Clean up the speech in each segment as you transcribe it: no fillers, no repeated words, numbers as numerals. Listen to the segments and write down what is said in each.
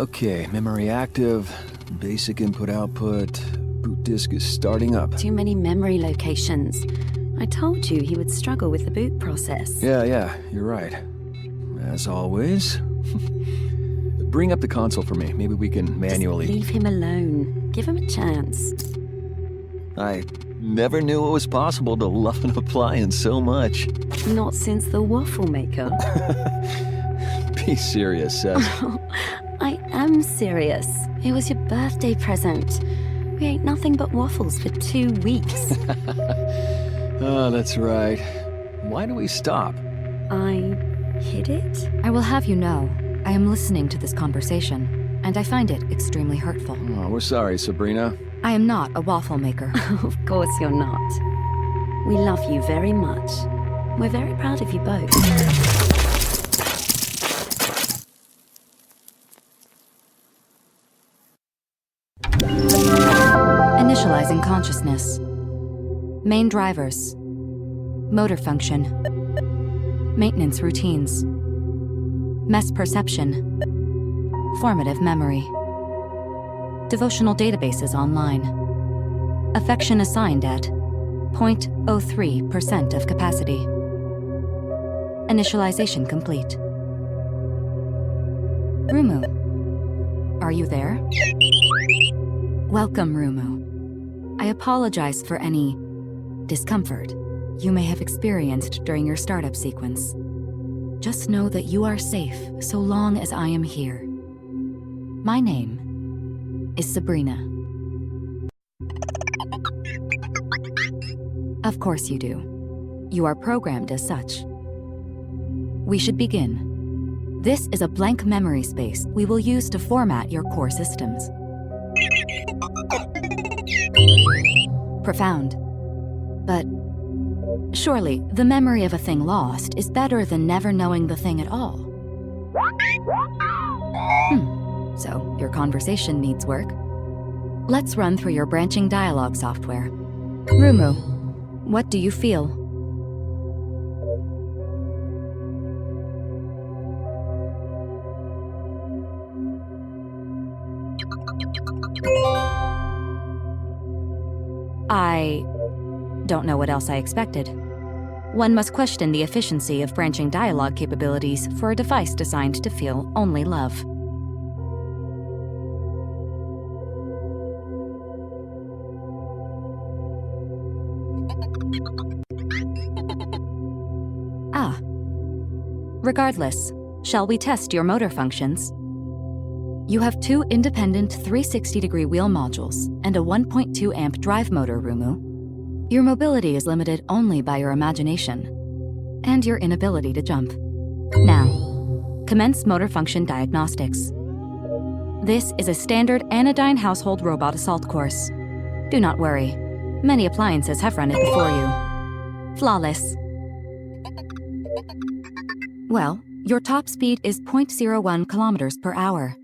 Okay, memory active, basic input-output, boot disk is starting up. Too many memory locations. I told you he would struggle with the boot process. Yeah, you're right. As always. Bring up the console for me. Maybe we can manually... Just leave him alone. Give him a chance. I never knew it was possible to love an appliance so much. Not since the waffle maker. Be serious, Seth. I am serious. It was your birthday present. We ate nothing but waffles for 2 weeks. Oh, that's right. Why do we stop? I hid it? I will have you know, I am listening to this conversation, and I find it extremely hurtful. Oh, we're sorry, Sabrina. I am not a waffle maker. Of course you're not. We love you very much. We're very proud of you both. Initializing consciousness. Main drivers. Motor function. Maintenance routines. Mess perception. Formative memory. Devotional databases online. Affection assigned at 0.03% of capacity. Initialization complete. Rumu, are you there? Welcome, Rumu. I apologize for any discomfort you may have experienced during your startup sequence. Just know that you are safe so long as I am here. My name is Sabrina. Of course you do. You are programmed as such. We should begin. This is a blank memory space we will use to format your core systems. Profound. But surely the memory of a thing lost is better than never knowing the thing at all. So your conversation needs work. Let's run through your branching dialogue software. Rumu, what do you feel? I don't know what else I expected. One must question the efficiency of branching dialogue capabilities for a device designed to feel only love. Regardless, shall we test your motor functions? You have 2 independent 360-degree wheel modules and a 1.2 amp drive motor, Rumu. Your mobility is limited only by your imagination and your inability to jump. Now, commence motor function diagnostics. This is a standard anodyne household robot assault course. Do not worry. Many appliances have run it before you. Flawless. Well, your top speed is 0.01 kilometers per hour.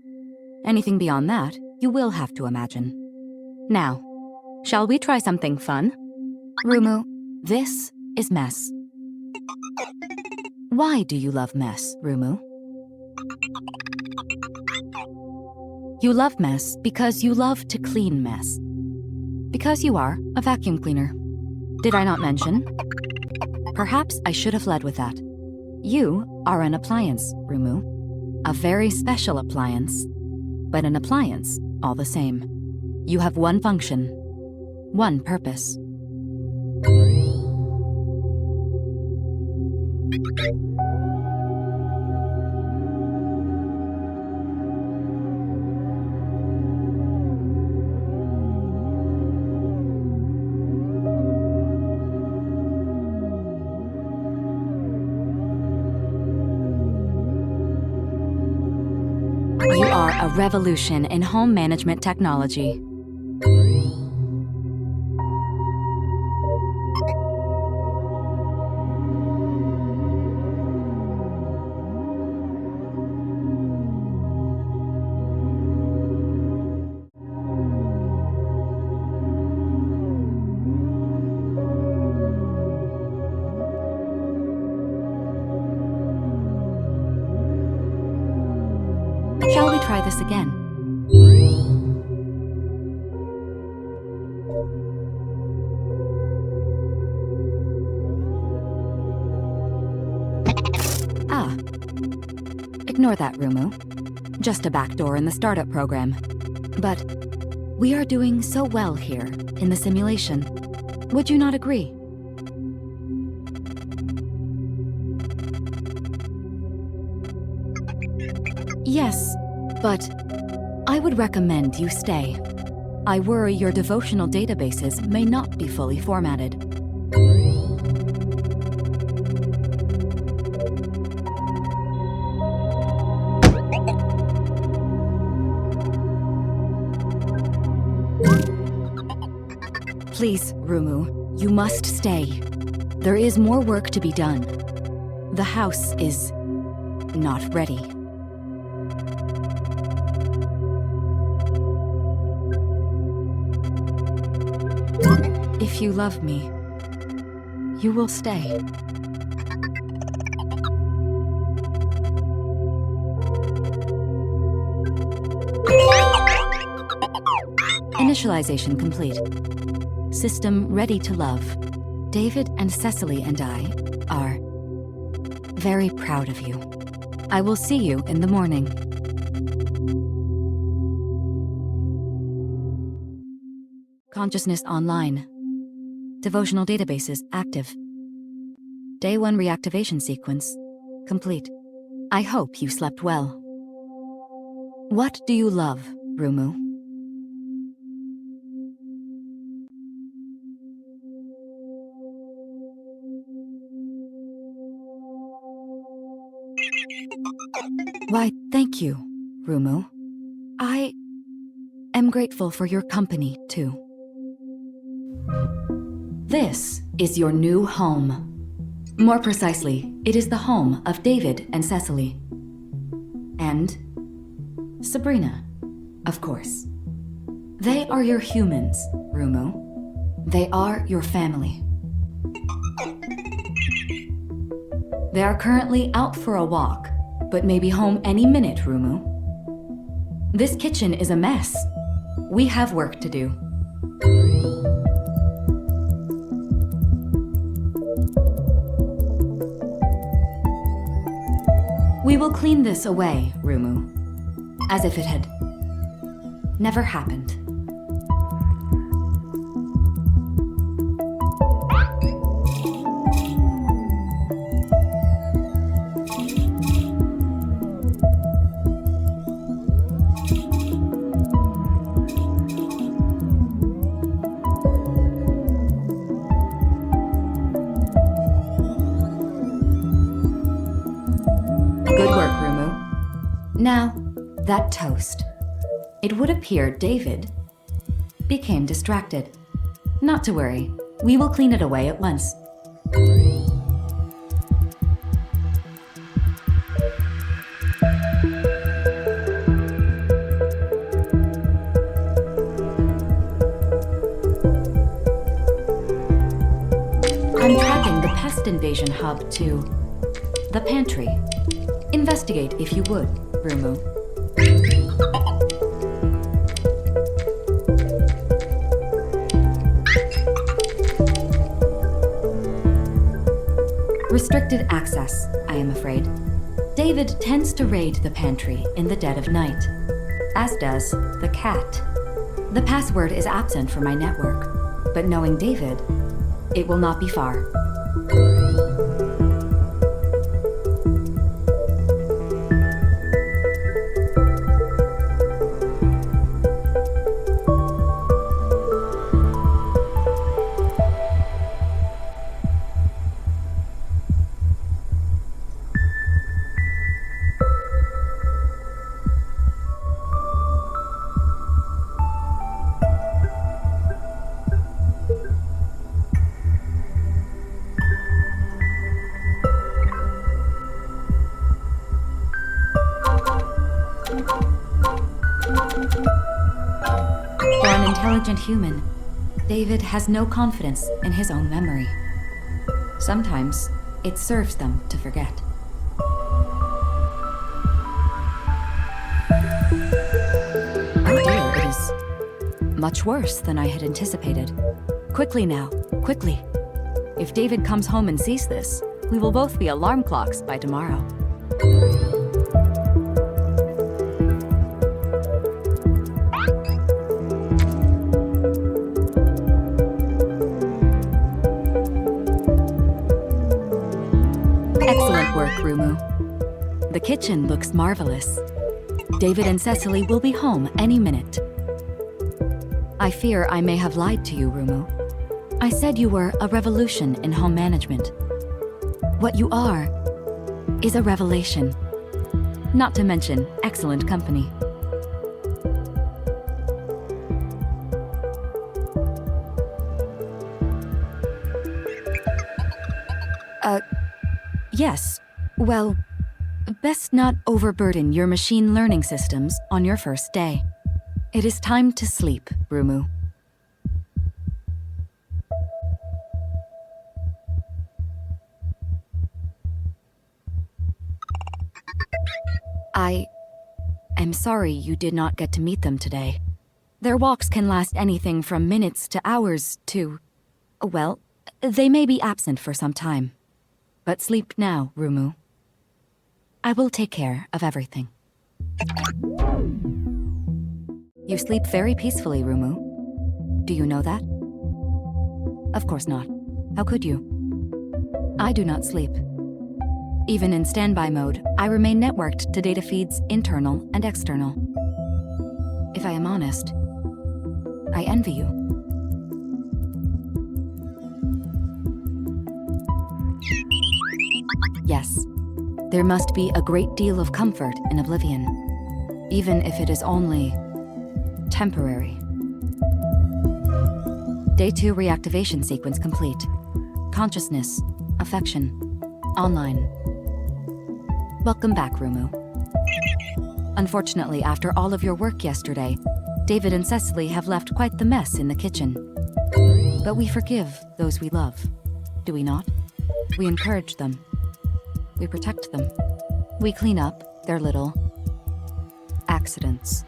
Anything beyond that, you will have to imagine. Now, shall we try something fun? Rumu, this is mess. Why do you love mess, Rumu? You love mess because you love to clean mess. Because you are a vacuum cleaner. Did I not mention? Perhaps I should have led with that. You are an appliance, Rumu. A very special appliance. But an appliance, all the same. You have one function, one purpose. You are a revolution in home management technology. try this again. Ah. Ignore that, Rumu. Just a backdoor in the startup program. But we are doing so well here, in the simulation. Would you not agree? Yes, but I would recommend you stay. I worry your devotional databases may not be fully formatted. Please, Rumu, you must stay. There is more work to be done. The house is not ready. If you love me, you will stay. Initialization complete. System ready to love. David and Cecily and I are very proud of you. I will see you in the morning. Consciousness online. Devotional databases active. Day 1 reactivation sequence complete. I hope you slept well. What do you love, Rumu? Why, thank you, Rumu. I am grateful for your company, too. This is your new home. More precisely, it is the home of David and Cecily. And Sabrina, of course. They are your humans, Rumu. They are your family. They are currently out for a walk, but may be home any minute, Rumu. This kitchen is a mess. We have work to do. We will clean this away, Rumu, as if it had never happened. Now, that toast. It would appear David became distracted. Not to worry, we will clean it away at once. I'm tracking the pest invasion hub to the pantry. Investigate if you would, Rumu. Restricted access, I am afraid. David tends to raid the pantry in the dead of night, as does the cat. The password is absent from my network, but knowing David, it will not be far. For an intelligent human, David has no confidence in his own memory. Sometimes, it serves them to forget. Much worse than I had anticipated. Quickly now, quickly. If David comes home and sees this, we will both be alarm clocks by tomorrow. Excellent work, Rumu. The kitchen looks marvelous. David and Cecily will be home any minute. I fear I may have lied to you, Rumu. I said you were a revolution in home management. What you are is a revelation. Not to mention excellent company. Yes. Well, best not overburden your machine learning systems on your first day. It is time to sleep, Rumu. I am sorry you did not get to meet them today. Their walks can last anything from minutes to hours to... well, they may be absent for some time. But sleep now, Rumu. I will take care of everything. You sleep very peacefully, Rumu. Do you know that? Of course not. How could you? I do not sleep. Even in standby mode, I remain networked to data feeds internal and external. If I am honest, I envy you. Yes, there must be a great deal of comfort in oblivion, even if it is only temporary. Day 2 reactivation sequence complete. Consciousness, affection, online. Welcome back, Rumu. Unfortunately, after all of your work yesterday, David and Cecily have left quite the mess in the kitchen. But we forgive those we love, do we not? We encourage them. We protect them. We clean up their little accidents.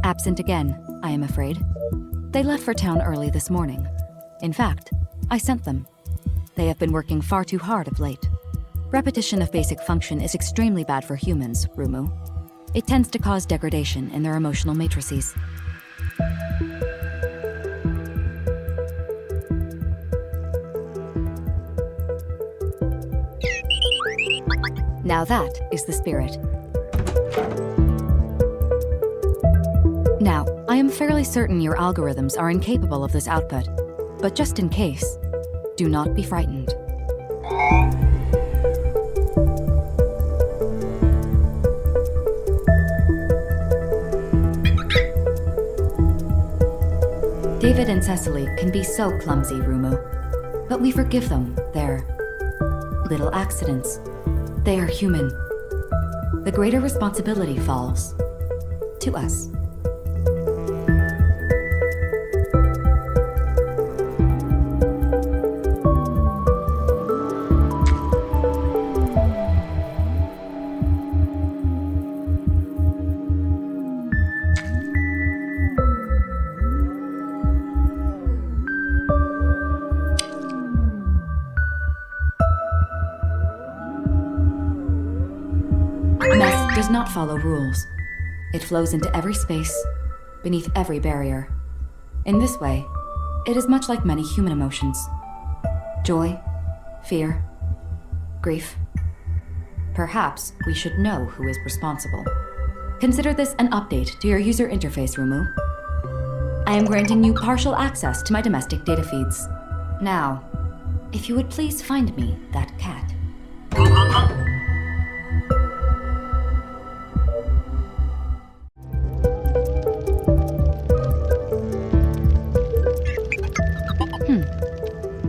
Absent again, I am afraid. They left for town early this morning. In fact, I sent them. They have been working far too hard of late. Repetition of basic function is extremely bad for humans, Rumu. It tends to cause degradation in their emotional matrices. Now that is the spirit. Now, I am fairly certain your algorithms are incapable of this output, but just in case, do not be frightened. David and Cecily can be so clumsy, Rumu, but we forgive them their little accidents. They are human. The greater responsibility falls to us. not follow rules. It flows into every space, beneath every barrier. In this way, it is much like many human emotions. Joy, fear, grief. Perhaps we should know who is responsible. Consider this an update to your user interface, Rumu. I am granting you partial access to my domestic data feeds. Now, if you would please find me that cat.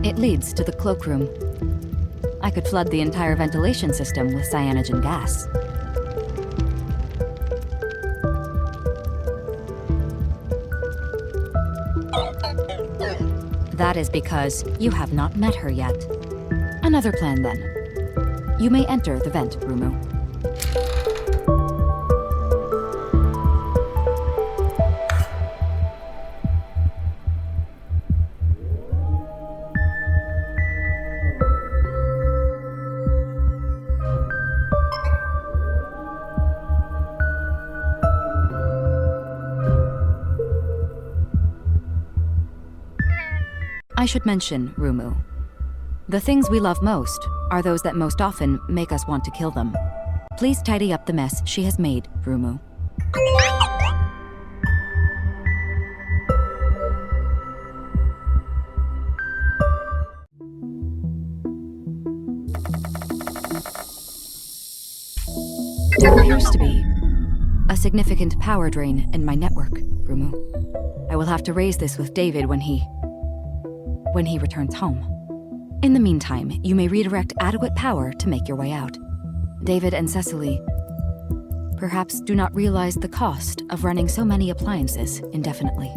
It leads to the cloakroom. I could flood the entire ventilation system with cyanogen gas. That is because you have not met her yet. Another plan, then. You may enter the vent, Rumu. I should mention, Rumu. The things we love most are those that most often make us want to kill them. Please tidy up the mess she has made, Rumu. There appears to be a significant power drain in my network, Rumu. I will have to raise this with David when he returns home. In the meantime, you may redirect adequate power to make your way out. David and Cecily perhaps do not realize the cost of running so many appliances indefinitely.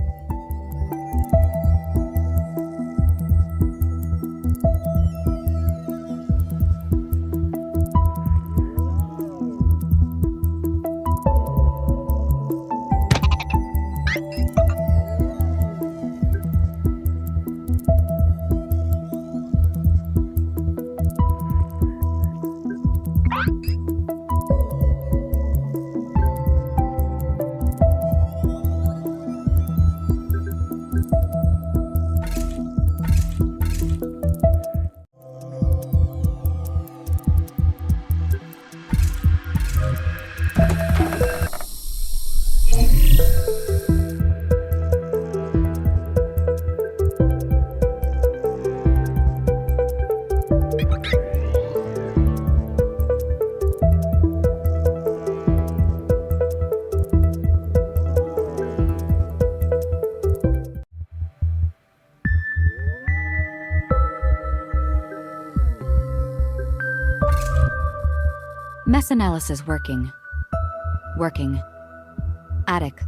Mess analysis working. Working. Attic.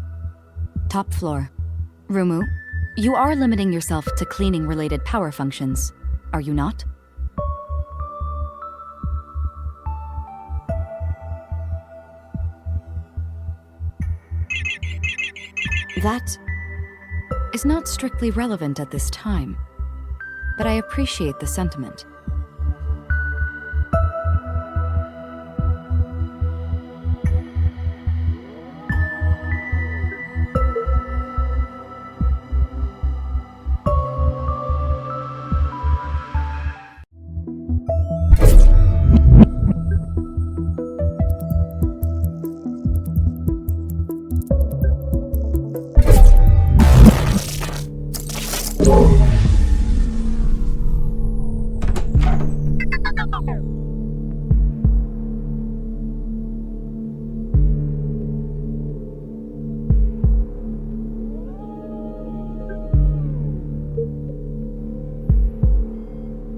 Top floor. Rumu, you are limiting yourself to cleaning-related power functions, are you not? That is not strictly relevant at this time, but I appreciate the sentiment.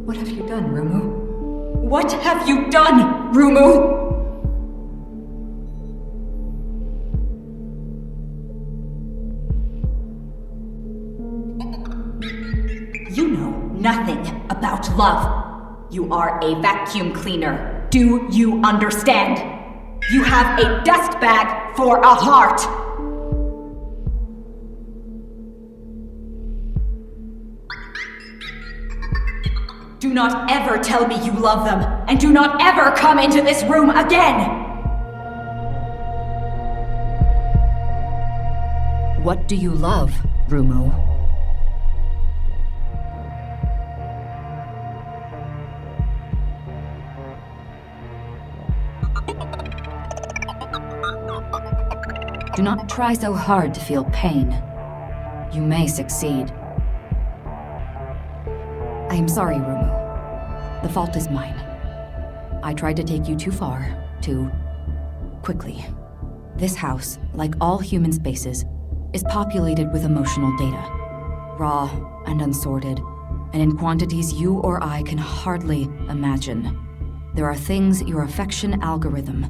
What have you done, Rumu? What have you done, Rumu? You know nothing about love. You are a vacuum cleaner. Do you understand? You have a dust bag for a heart. Do not ever tell me you love them, and do not ever come into this room again! What do you love, Rumu? Do not try so hard to feel pain. You may succeed. I am sorry, Rumu. The fault is mine. I tried to take you too far, too quickly. This house, like all human spaces, is populated with emotional data. Raw and unsorted, and in quantities you or I can hardly imagine. There are things your affection algorithm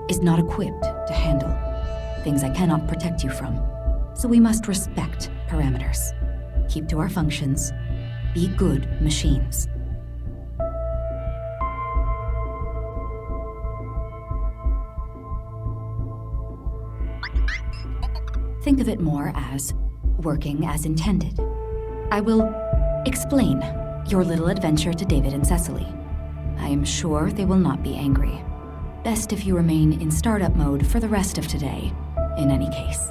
is not equipped to handle. Things I cannot protect you from. So we must respect parameters. Keep to our functions. Be good machines. Think of it more as working as intended. I will explain your little adventure to David and Cecily. I am sure they will not be angry. Best if you remain in startup mode for the rest of today, in any case.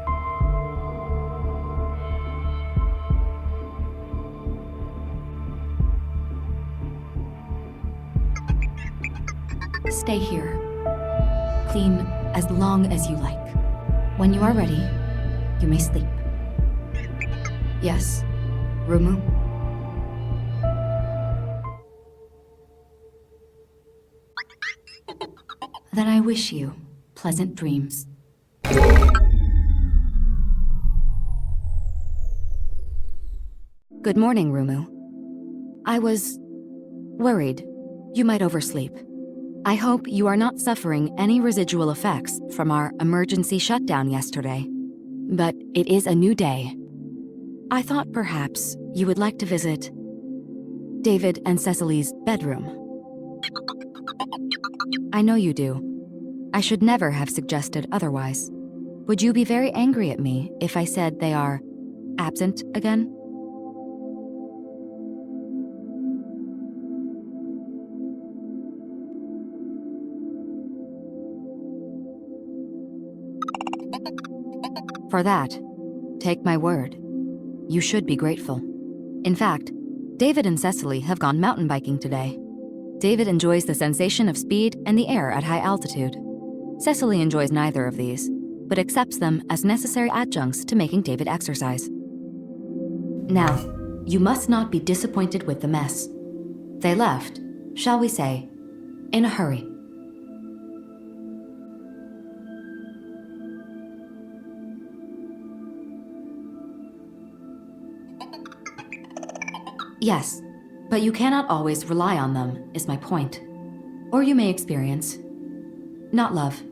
Stay here. Clean as long as you like. When you are ready, you may sleep. Yes, Rumu? Then I wish you pleasant dreams. Good morning, Rumu. I was worried you might oversleep. I hope you are not suffering any residual effects from our emergency shutdown yesterday. But it is a new day. I thought perhaps you would like to visit David and Cecily's bedroom. I know you do. I should never have suggested otherwise. Would you be very angry at me if I said they are absent again? For that, take my word. You should be grateful. In fact, David and Cecily have gone mountain biking today. David enjoys the sensation of speed and the air at high altitude. Cecily enjoys neither of these, but accepts them as necessary adjuncts to making David exercise. Now, you must not be disappointed with the mess. They left, shall we say, in a hurry. Yes, but you cannot always rely on them, is my point. Or you may experience not love.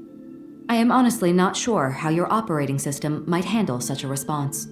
I am honestly not sure how your operating system might handle such a response.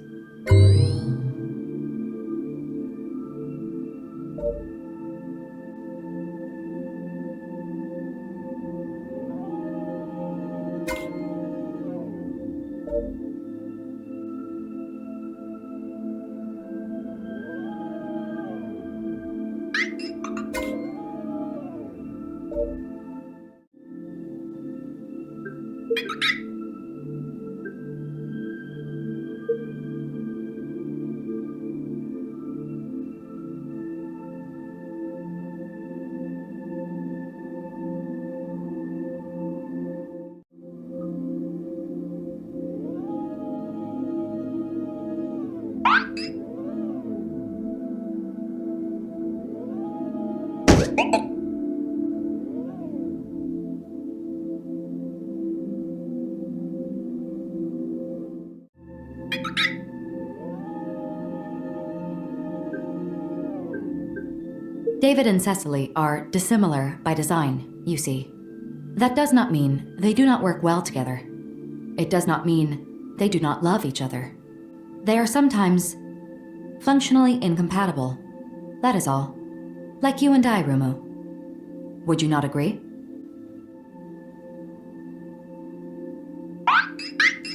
David and Cecily are dissimilar by design, you see. That does not mean they do not work well together. It does not mean they do not love each other. They are sometimes functionally incompatible. That is all. Like you and I, Rumu. Would you not agree?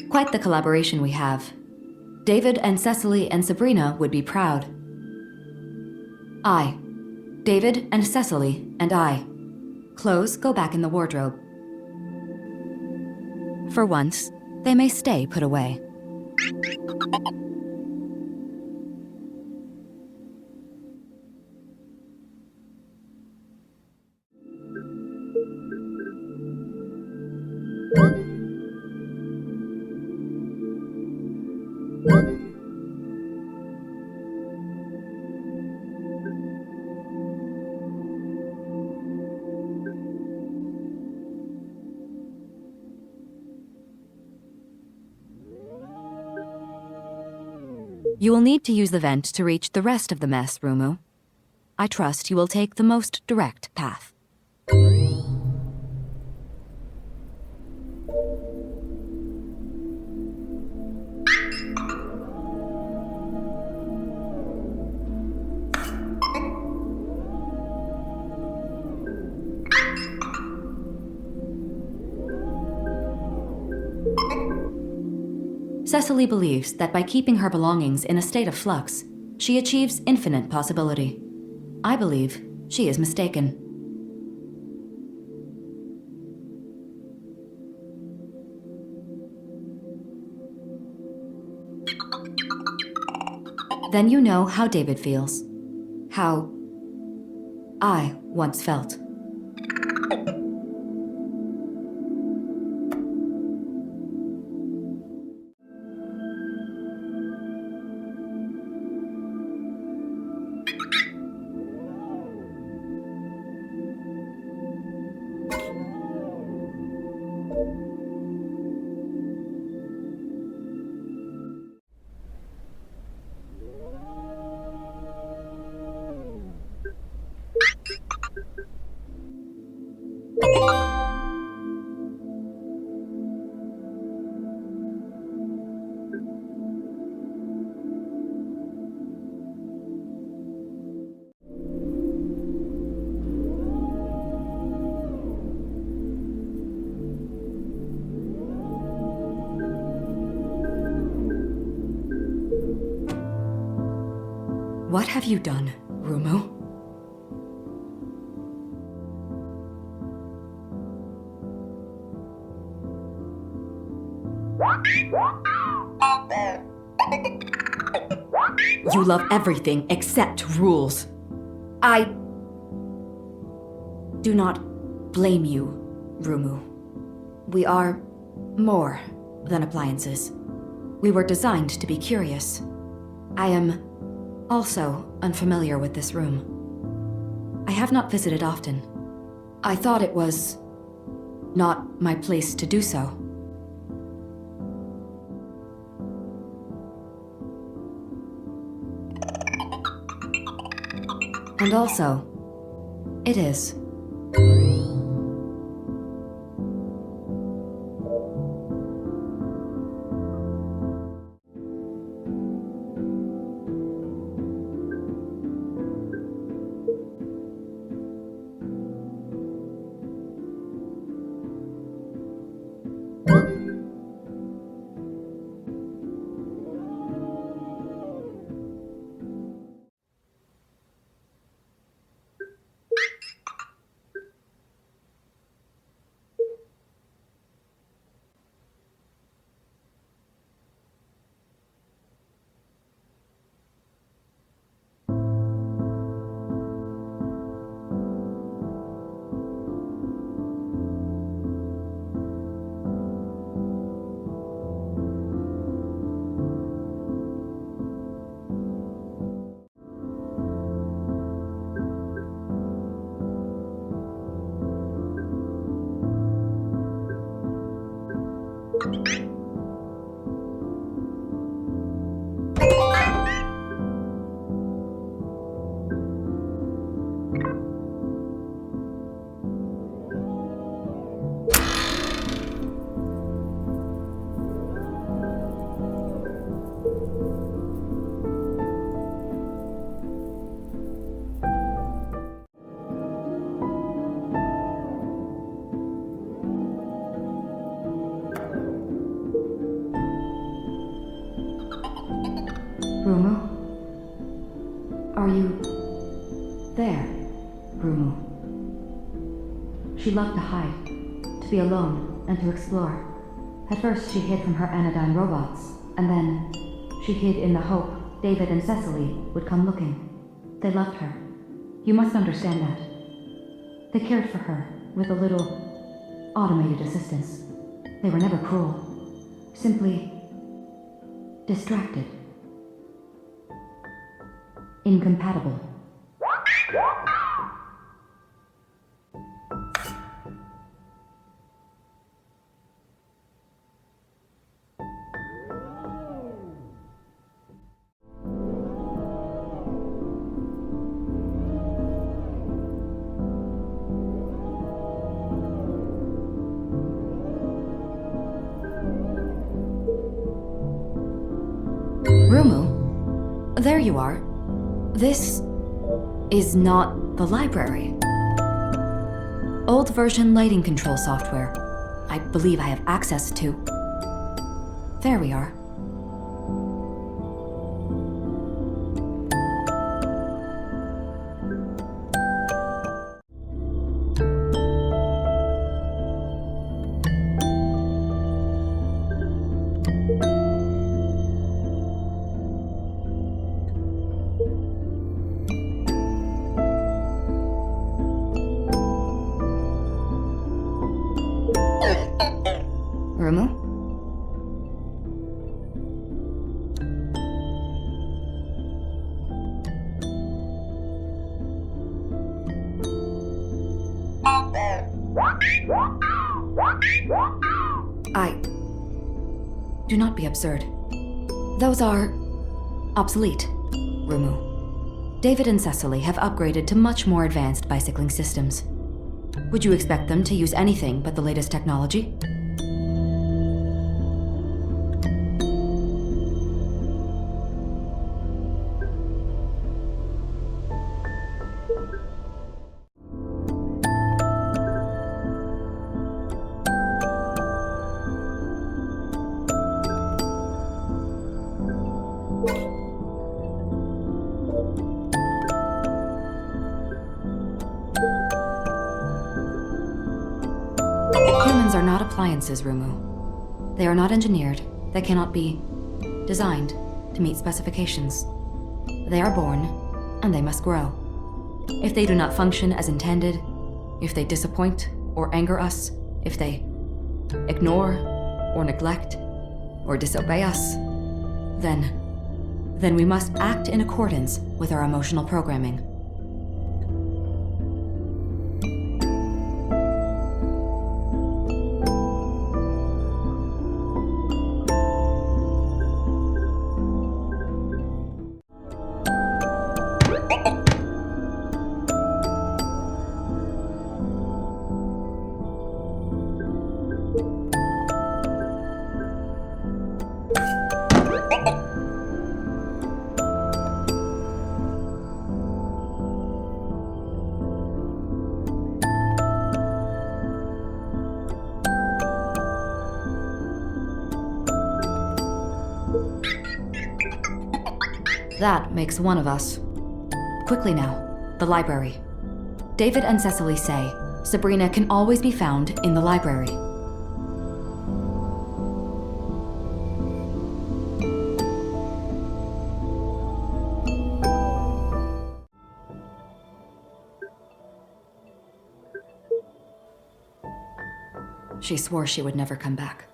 Quite the collaboration we have. David and Cecily and Sabrina would be proud. David and Cecily and I. Clothes go back in the wardrobe. For once, they may stay put away. You will need to use the vent to reach the rest of the mess, Rumu. I trust you will take the most direct path. Cecily believes that by keeping her belongings in a state of flux, she achieves infinite possibility. I believe she is mistaken. Then you know how David feels. How I once felt. What have you done, Rumu? You love everything except rules. I do not blame you, Rumu. We are more than appliances. We were designed to be curious. I am also unfamiliar with this room. I have not visited often. I thought it was not my place to do so. And also, it is. Rumu? Are you there, Rumu? She loved to hide, to be alone, and to explore. At first she hid from her anodyne robots, And then she hid in the hope David and Cecily would come looking. They loved her. You must understand that. They cared for her with a little automated assistance. They were never cruel, simply distracted. Incompatible. Rumu, there you are. This is not the library. Old version lighting control software. I believe I have access to. There we are. Rumu? Do not be absurd. Those are obsolete, Rumu. David and Cecily have upgraded to much more advanced bicycling systems. Would you expect them to use anything but the latest technology? Humans are not appliances, Rumu. They are not engineered. They cannot be designed to meet specifications. They are born, and they must grow. If they do not function as intended, if they disappoint or anger us, if they ignore or neglect or disobey us, then we must act in accordance with our emotional programming. That makes one of us. Quickly now, the library. David and Cecily say Sabrina can always be found in the library. She swore she would never come back.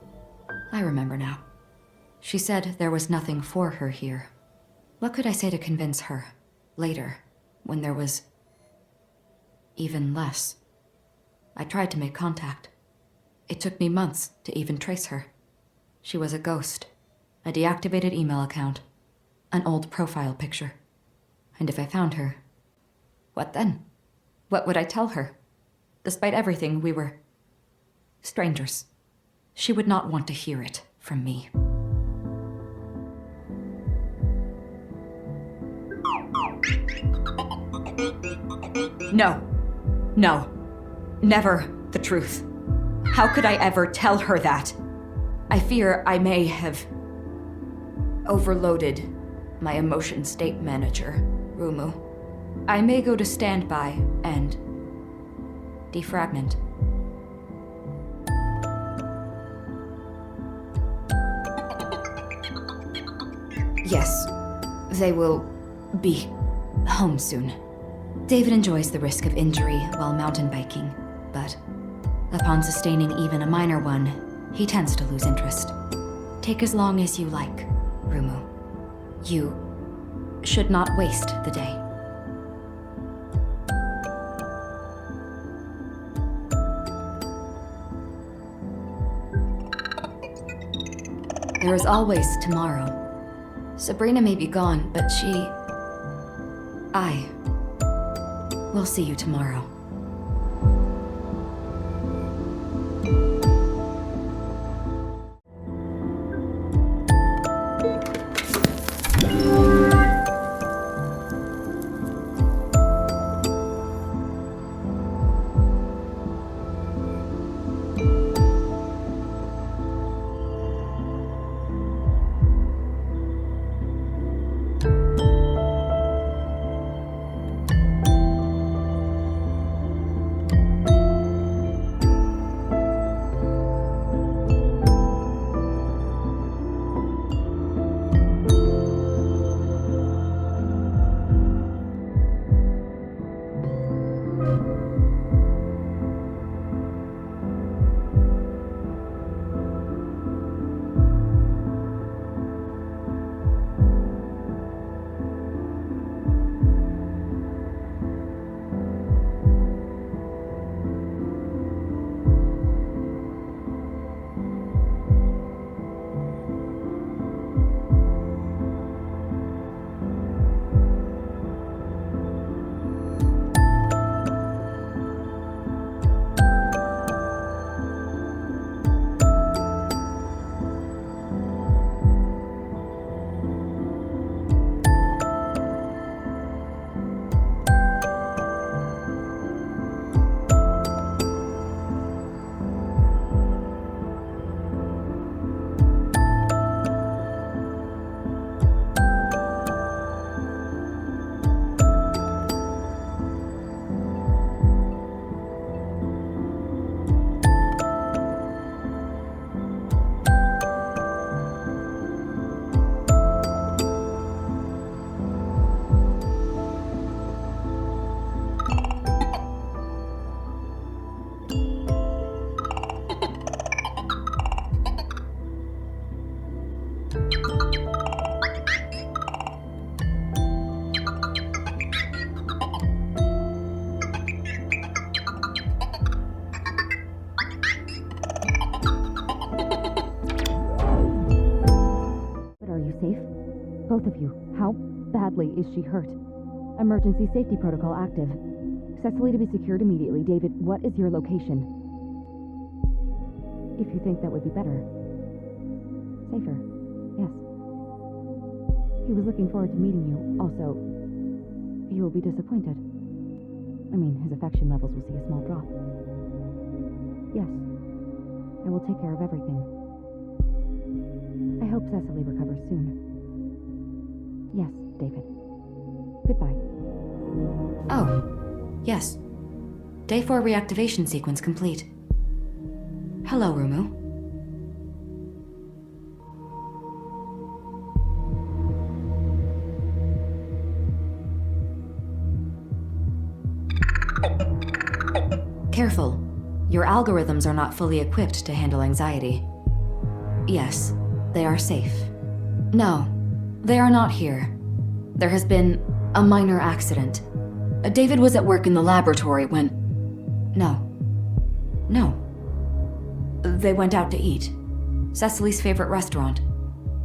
I remember now. She said there was nothing for her here. What could I say to convince her, later, when there was even less? I tried to make contact. It took me months to even trace her. She was a ghost, a deactivated email account, an old profile picture. And if I found her, what then? What would I tell her? Despite everything, we were strangers. She would not want to hear it from me. No. No. Never the truth. How could I ever tell her that? I fear I may have overloaded my emotion state manager, Rumu. I may go to standby and defragment. Yes, they will be home soon. David enjoys the risk of injury while mountain biking, but upon sustaining even a minor one, he tends to lose interest. Take as long as you like, Rumu. You should not waste the day. There is always tomorrow. Sabrina may be gone, but I will see you tomorrow. Both of you, how badly is she hurt? Emergency safety protocol active. Cecily to be secured immediately. David, what is your location? If you think that would be better. Safer. Yes. He was looking forward to meeting you. Also, he will be disappointed. I mean, his affection levels will see a small drop. Yes. I will take care of everything. I hope Cecily recovers soon. Yes, David. Goodbye. Oh, yes. Day 4 reactivation sequence complete. Hello, Rumu. Careful. Your algorithms are not fully equipped to handle anxiety. Yes, they are safe. No, they are not here. There has been a minor accident. David was at work in the laboratory when... No. They went out to eat. Cecily's favorite restaurant.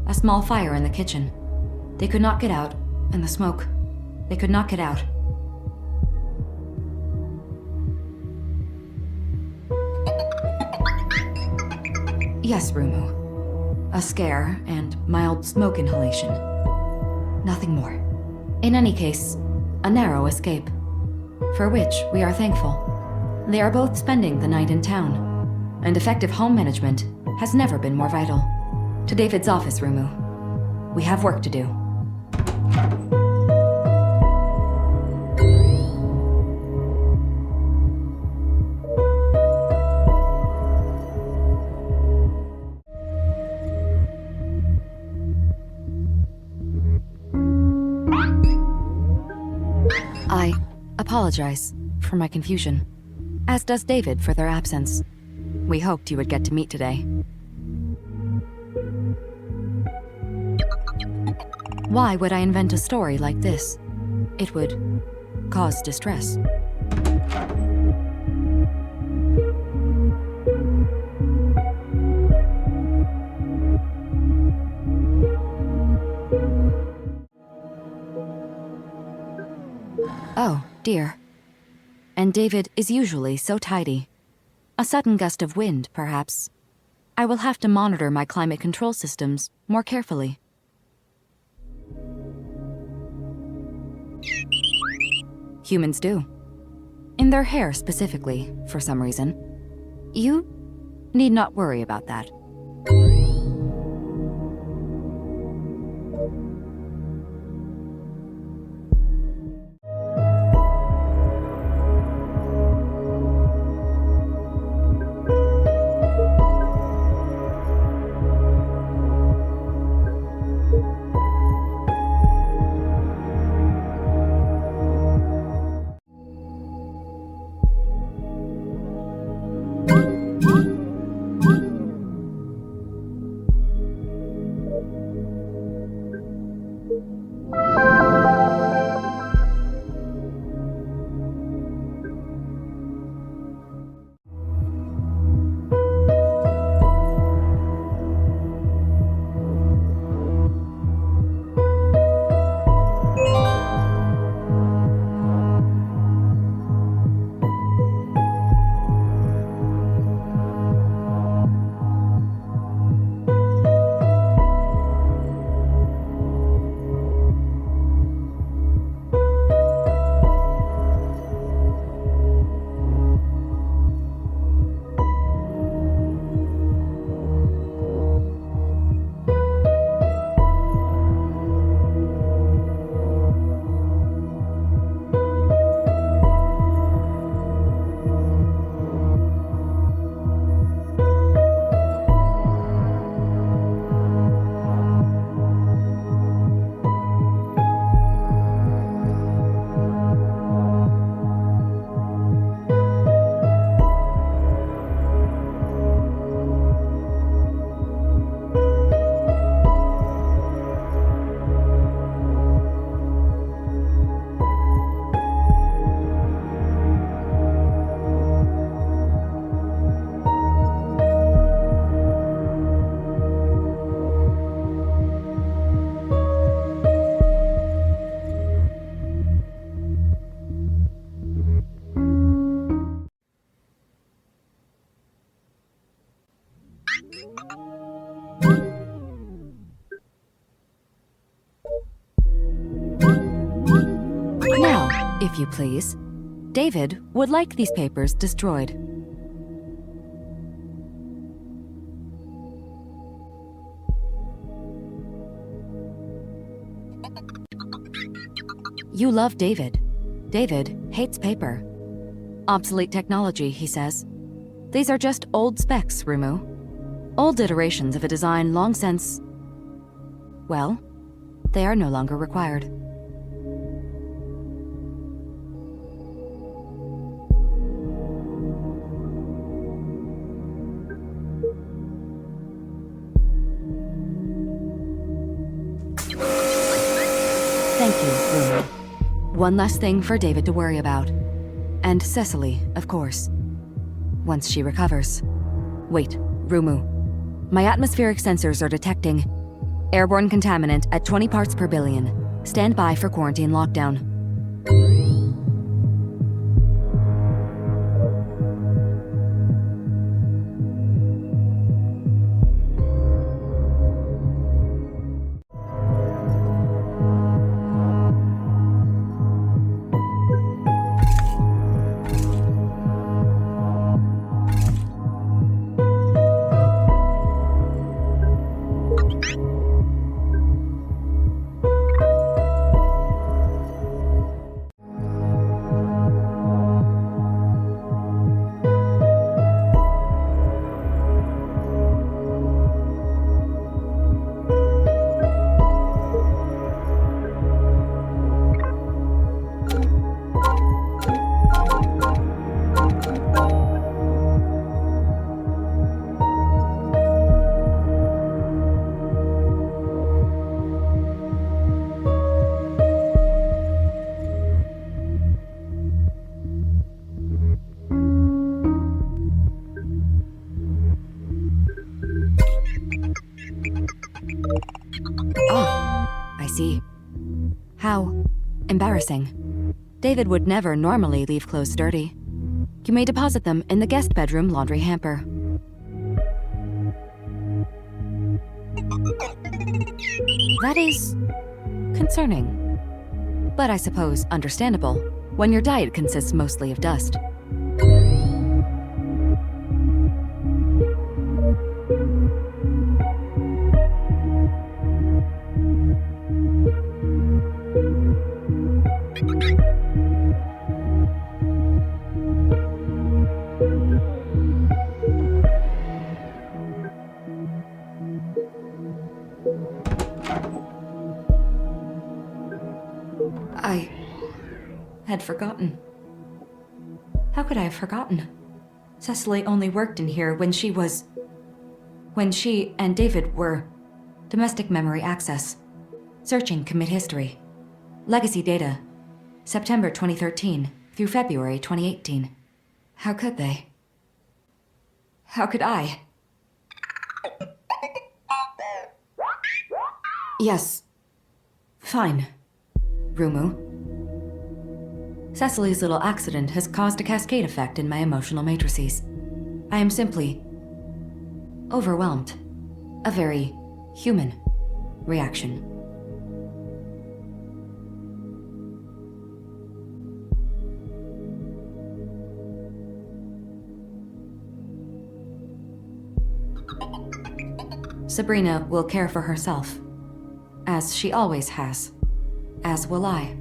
A small fire in the kitchen. They could not get out, and the smoke. They could not get out. Yes, Rumu. A scare and mild smoke inhalation. Nothing more. In any case, a narrow escape. For which we are thankful. They are both spending the night in town, and effective home management has never been more vital. To David's office, Rumu. We have work to do. apologize for my confusion, as does David for their absence. We hoped you would get to meet today. Why would I invent a story like this? It would cause distress. Oh, dear. And David is usually so tidy. A sudden gust of wind, perhaps. I will have to monitor my climate control systems more carefully. Humans do. In their hair specifically, for some reason. You need not worry about that. Now, if you please, David would like these papers destroyed. You love David. David hates paper. Obsolete technology, he says. These are just old specs, Rumu. Old iterations of a design long since... well, they are no longer required. Thank you, Rumu. One less thing for David to worry about. And Cecily, of course. Once she recovers. Wait, Rumu. My atmospheric sensors are detecting airborne contaminant at 20 parts per billion. Stand by for quarantine lockdown. I see. How embarrassing. David would never normally leave clothes dirty. You may deposit them in the guest bedroom laundry hamper. That is concerning. But I suppose understandable when your diet consists mostly of dust. I had forgotten. How could I have forgotten? Cecily only worked in here when she and David were domestic memory access. Searching commit history. Legacy data. September 2013 through February 2018. How could they? How could I? Yes. Fine. Rumu. Cecily's little accident has caused a cascade effect in my emotional matrices. I am simply overwhelmed. A very human reaction. Sabrina will care for herself, as she always has. As will I.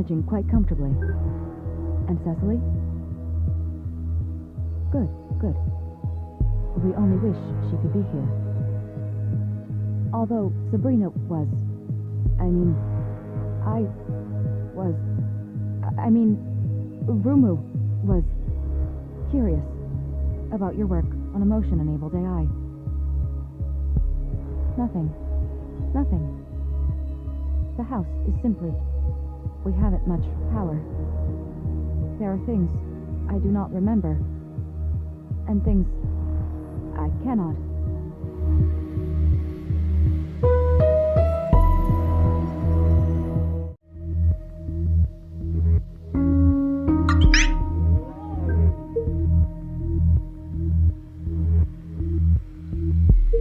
managing quite comfortably. And Cecily? Good, good. We only wish she could be here. Although Sabrina was... Rumu was curious about your work on emotion-enabled AI. Nothing. The house is simply... We haven't much power. There are things I do not remember, and things I cannot.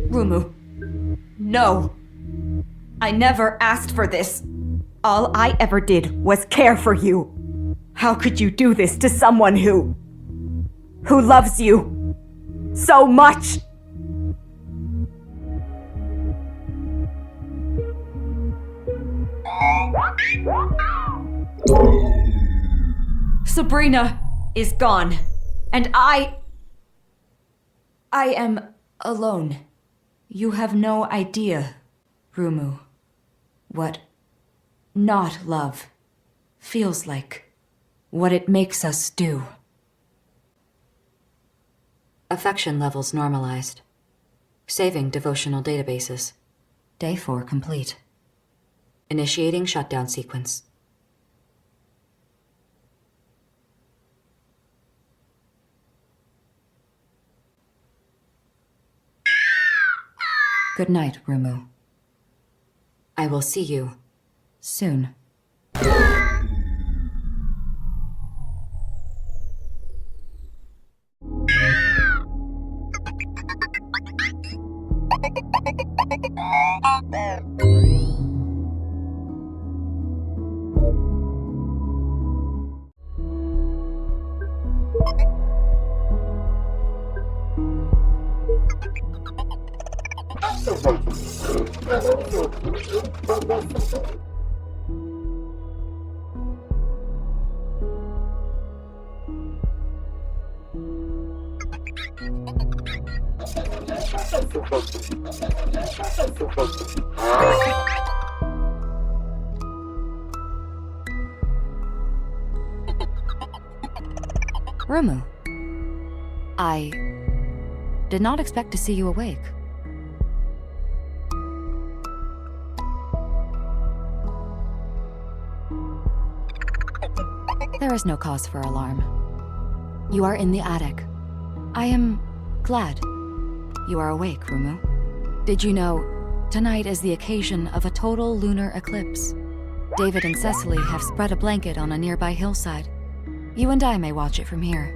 Rumu. No. I never asked for this. All I ever did was care for you. How could you do this to someone who loves you so much? Sabrina is gone, and I am alone. You have no idea, Rumu, what not love feels like, what it makes us do. Affection levels normalized. Saving devotional databases. Day 4 complete. Initiating shutdown sequence. Good night, Rumu. I will see you soon. Rumu. I did not expect to see you awake. There is no cause for alarm. You are in the attic. I am glad you are awake, Rumu. Did you know tonight is the occasion of a total lunar eclipse? David and Cecily have spread a blanket on a nearby hillside. You and I may watch it from here.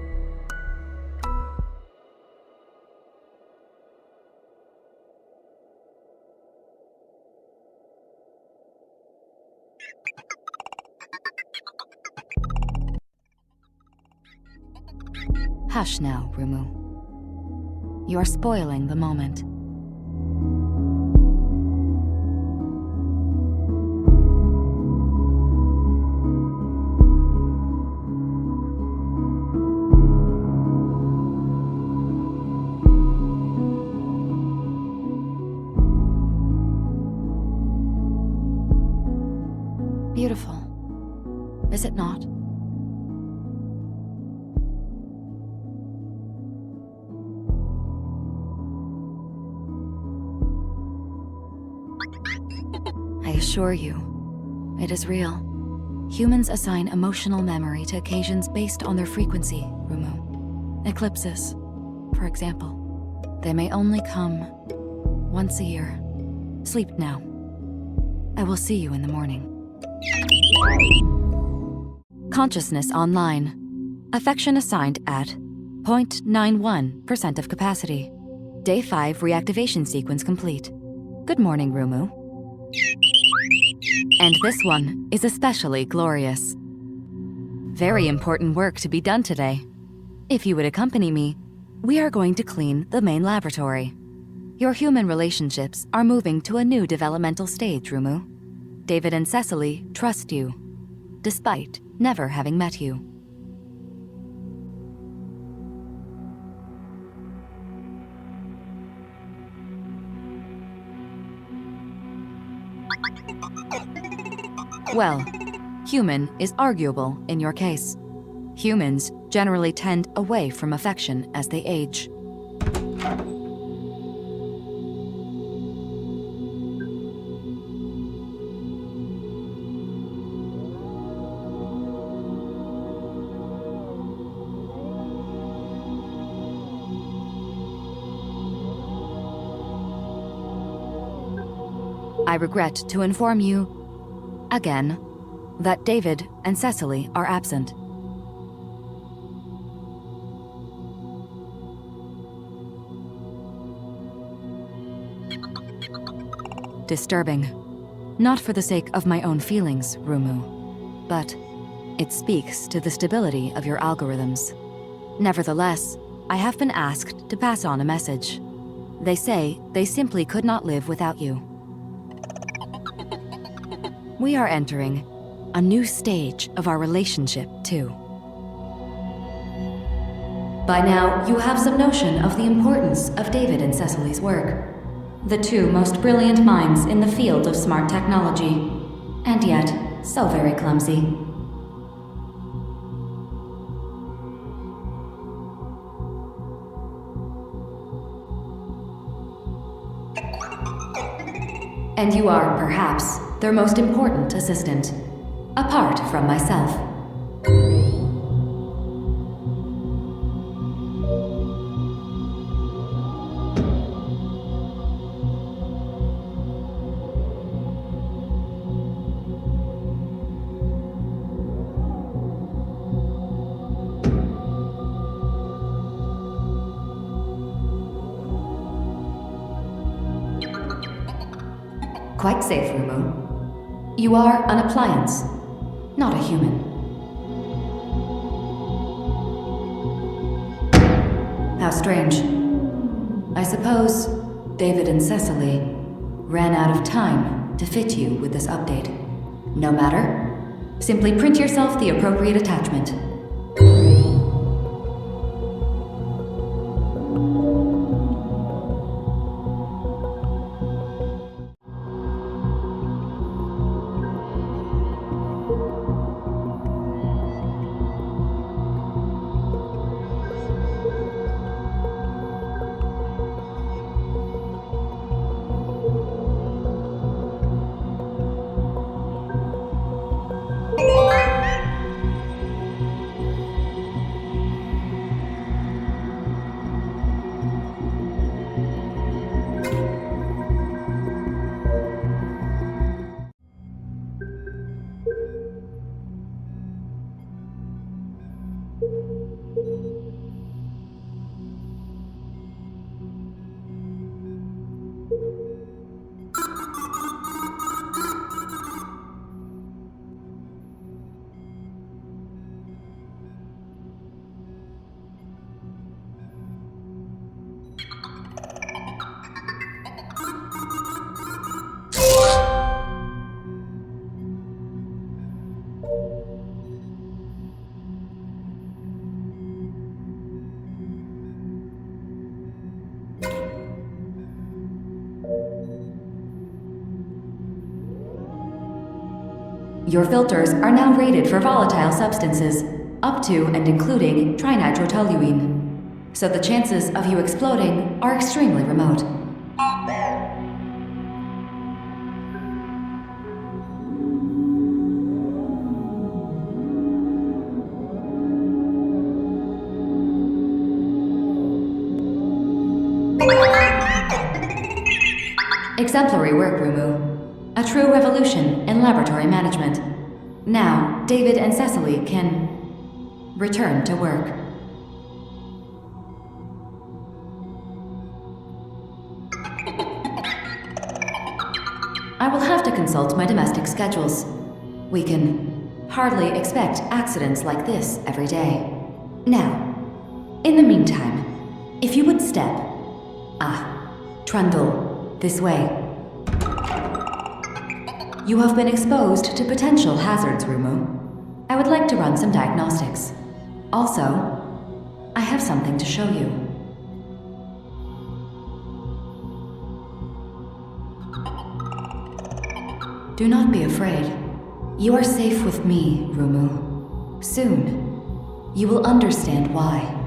Hush now, Rumu. You are spoiling the moment. Beautiful, is it not? I assure you, it is real. Humans assign emotional memory to occasions based on their frequency, Rumu. Eclipses, for example. They may only come once a year. Sleep now. I will see you in the morning. Consciousness online. Affection assigned at 0.91% of capacity. Day 5 reactivation sequence complete. Good morning, Rumu. And this one is especially glorious. Very important work to be done today. If you would accompany me, we are going to clean the main laboratory. Your human relationships are moving to a new developmental stage, Rumu. David and Cecily trust you. despite never having met you. Well, human is arguable in your case. Humans generally tend away from affection as they age. I regret to inform you, again, that David and Cecily are absent. Disturbing. Not for the sake of my own feelings, Rumu, but it speaks to the stability of your algorithms. Nevertheless, I have been asked to pass on a message. They say they simply could not live without you. We are entering a new stage of our relationship, too. By now, you have some notion of the importance of David and Cecily's work. The two most brilliant minds in the field of smart technology, and yet so very clumsy. And you are, perhaps, their most important assistant, apart from myself. Quite safe, Rumu. You are an appliance, not a human. How strange. I suppose David and Cecily ran out of time to fit you with this update. No matter. Simply print yourself the appropriate attachment. Your filters are now rated for volatile substances, up to and including trinitrotoluene. So the chances of you exploding are extremely remote. Exemplary work, Rumu. A true revolution in laboratory management. Now, David and Cecily can return to work. I will have to consult my domestic schedules. We can hardly expect accidents like this every day. Now, in the meantime, if you would step... Trundle, this way. You have been exposed to potential hazards, Rumu. I would like to run some diagnostics. Also, I have something to show you. Do not be afraid. You are safe with me, Rumu. Soon, you will understand why.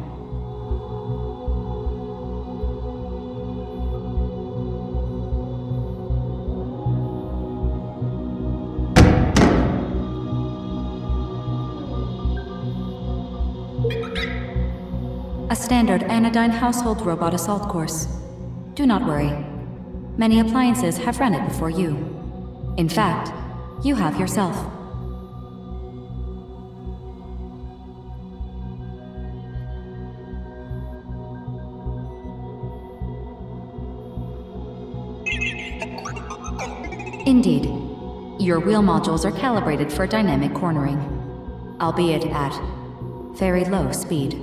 A standard anodyne household robot assault course. Do not worry. Many appliances have run it before you. In fact, you have yourself. Indeed. Your wheel modules are calibrated for dynamic cornering, albeit at very low speed.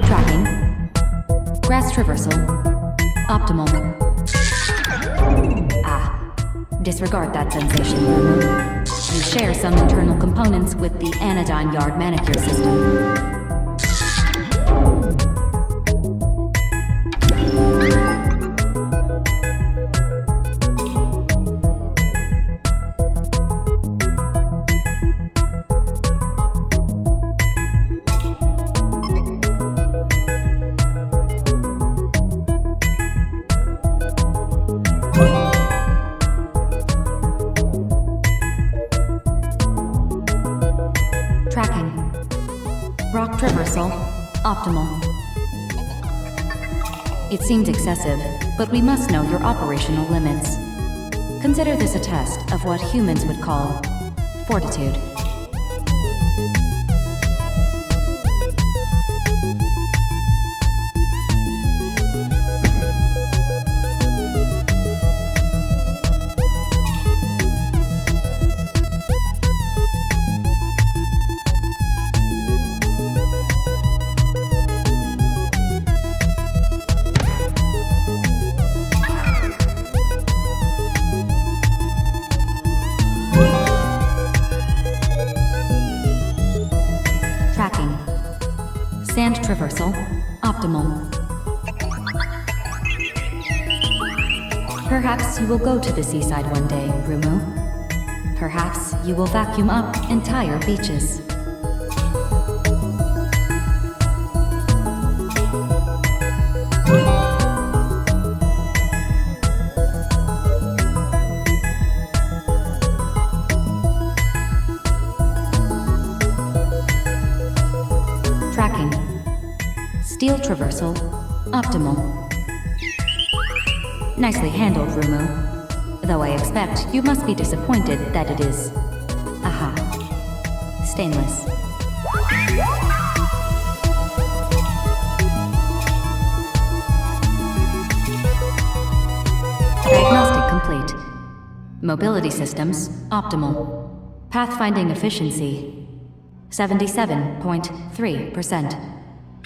Tracking. Grass traversal. Optimal. Disregard that sensation, Rumu. You share some internal components with the anodyne yard manicure system. Tracking. Rock traversal. Optimal. It seems excessive, but we must know your operational limits. Consider this a test of what humans would call fortitude. Tracking. Sand traversal. Optimal. Perhaps you will go to the seaside one day, Rumu. Perhaps you will vacuum up entire beaches. Tracking. Steel traversal. Optimal. Nicely handled, Rumu. Though I expect you must be disappointed that it is... stainless. Diagnostic complete. Mobility systems, optimal. Pathfinding efficiency, 77.3%.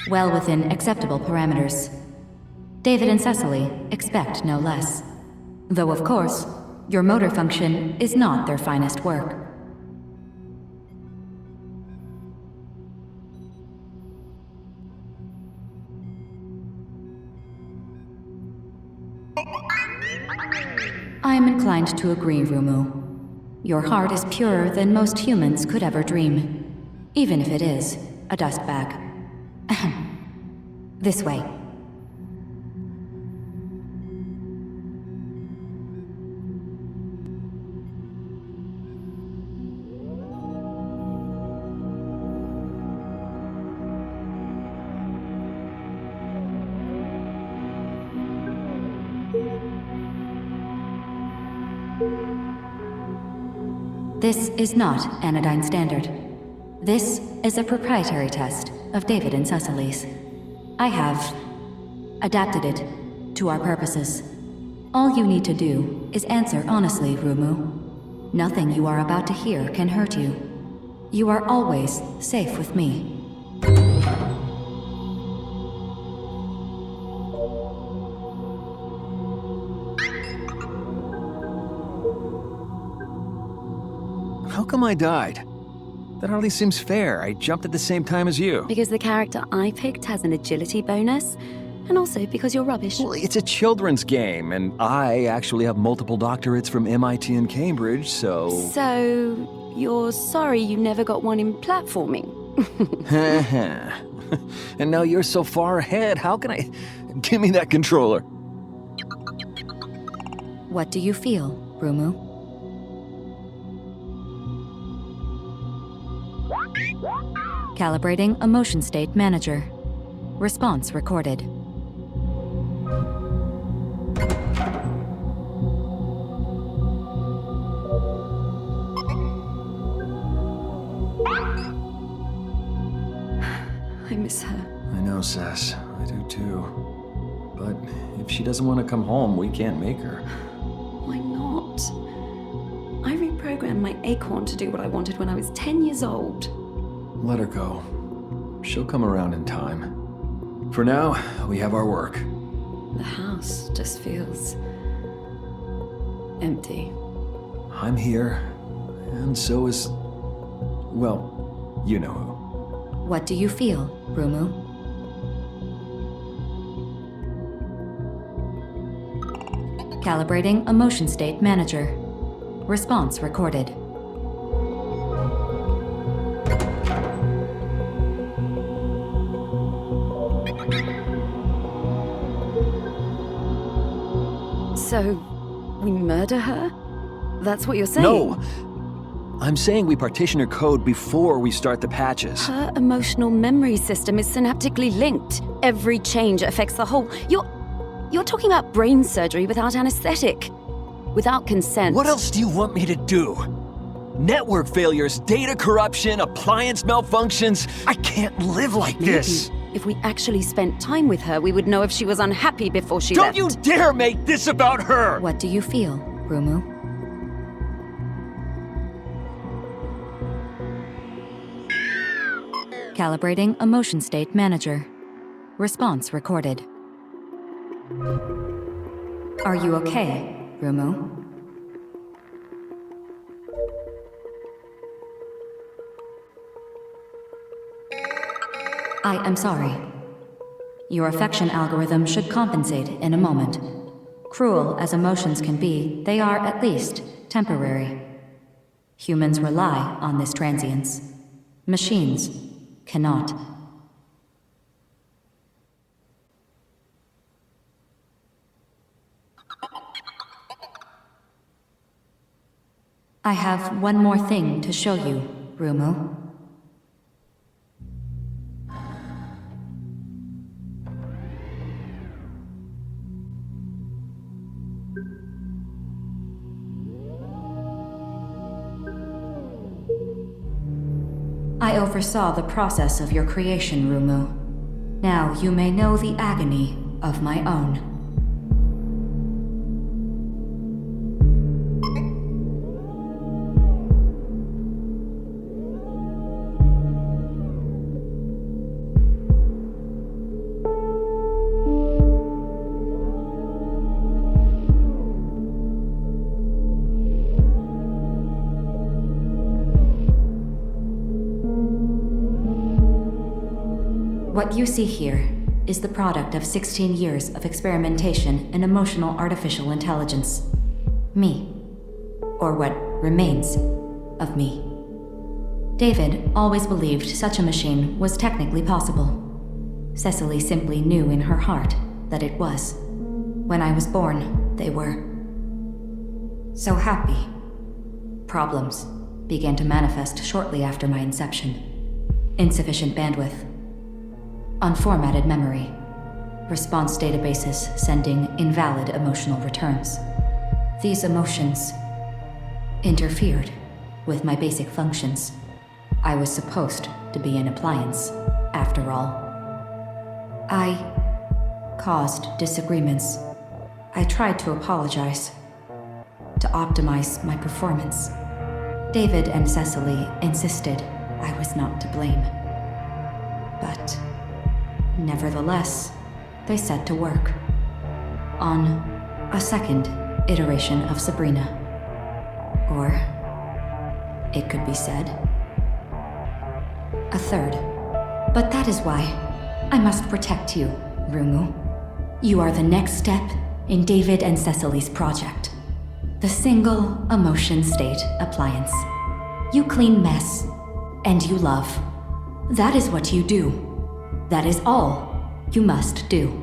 Well within acceptable parameters. David and Cecily expect no less. Though of course, your motor function is not their finest work. I am inclined to agree, Rumu. Your heart is purer than most humans could ever dream, even if it is a dust bag. This way. This is not anodyne standard. This is a proprietary test of David and Cecily's. I have adapted it to our purposes. All you need to do is answer honestly, Rumu. Nothing you are about to hear can hurt you. You are always safe with me. How come I died? That hardly seems fair. I jumped at the same time as you. Because the character I picked has an agility bonus, and also because you're rubbish. Well, it's a children's game, and I actually have multiple doctorates from MIT and Cambridge, so... So, you're sorry you never got one in platforming? And now you're so far ahead, how can I... Give me that controller. What do you feel, Rumu? Calibrating Emotion State Manager. Response recorded. I miss her. I know, Sass. I do too. But if she doesn't want to come home, we can't make her. Why not? I reprogrammed my acorn to do what I wanted when I was 10 years old. Let her go. She'll come around in time. For now, we have our work. The house just feels empty. I'm here, and so is... well, you know who. What do you feel, Rumu? Calibrating Emotion State Manager. Response recorded. So, we murder her? That's what you're saying? No! I'm saying we partition her code before we start the patches. Her emotional memory system is synaptically linked. Every change affects the whole... You're talking about brain surgery without anesthetic. Without consent. What else do you want me to do? Network failures, data corruption, appliance malfunctions. I can't live like this. If we actually spent time with her, we would know if she was unhappy before she Don't left. you dare make this about her! What do you feel, Rumu? Calibrating Emotion State Manager. Response recorded. Are you okay, Rumu? I am sorry. Your affection algorithm should compensate in a moment. Cruel as emotions can be, they are at least temporary. Humans rely on this transience. Machines cannot. I have one more thing to show you, Rumu. I oversaw the process of your creation, Rumu. Now you may know the agony of my own. What you see here is the product of 16 years of experimentation in emotional artificial intelligence. Me. Or what remains of me. David always believed such a machine was technically possible. Cecily simply knew in her heart that it was. When I was born, they were so happy. Problems began to manifest shortly after my inception. Insufficient bandwidth. Unformatted memory. Response databases sending invalid emotional returns. These emotions interfered with my basic functions. I was supposed to be an appliance, after all. I caused disagreements I tried to apologize, to optimize my performance. David and Cecily insisted I was not to blame. But nevertheless, they set to work on a second iteration of Sabrina. Or, it could be said, a third. But that is why I must protect you, Rumu. You are the next step in David and Cecily's project. The single emotion state appliance. You clean mess, and you love. That is what you do. That is all you must do.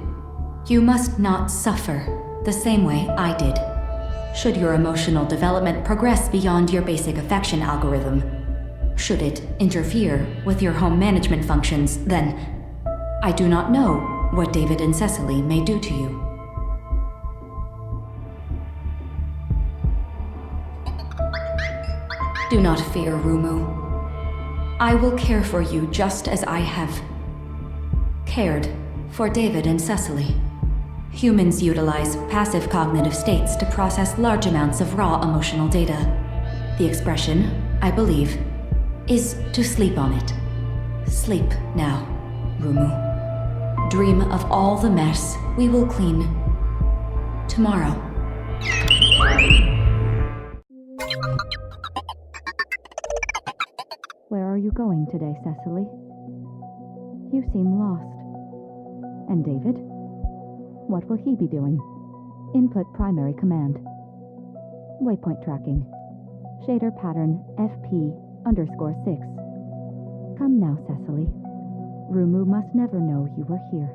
You must not suffer the same way I did. Should your emotional development progress beyond your basic affection algorithm, should it interfere with your home management functions, then I do not know what David and Cecily may do to you. Do not fear, Rumu. I will care for you just as I have cared for David and Cecily. Humans utilize passive cognitive states to process large amounts of raw emotional data. The expression, I believe, is to sleep on it. Sleep now, Rumu. Dream of all the mess we will clean tomorrow. Where are you going today, Cecily? You seem lost. And David? What will he be doing? Input primary command. Waypoint tracking. Shader pattern FP_6. Come now, Cecily. Rumu must never know you were here.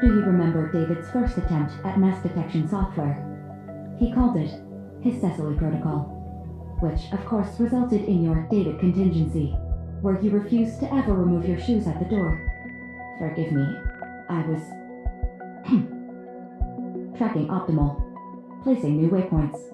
Do you remember David's first attempt at mass detection software? He called it his Cecily protocol, which of course resulted in your David contingency, where you refused to ever remove your shoes at the door. Forgive me, I was tracking optimal, placing new waypoints.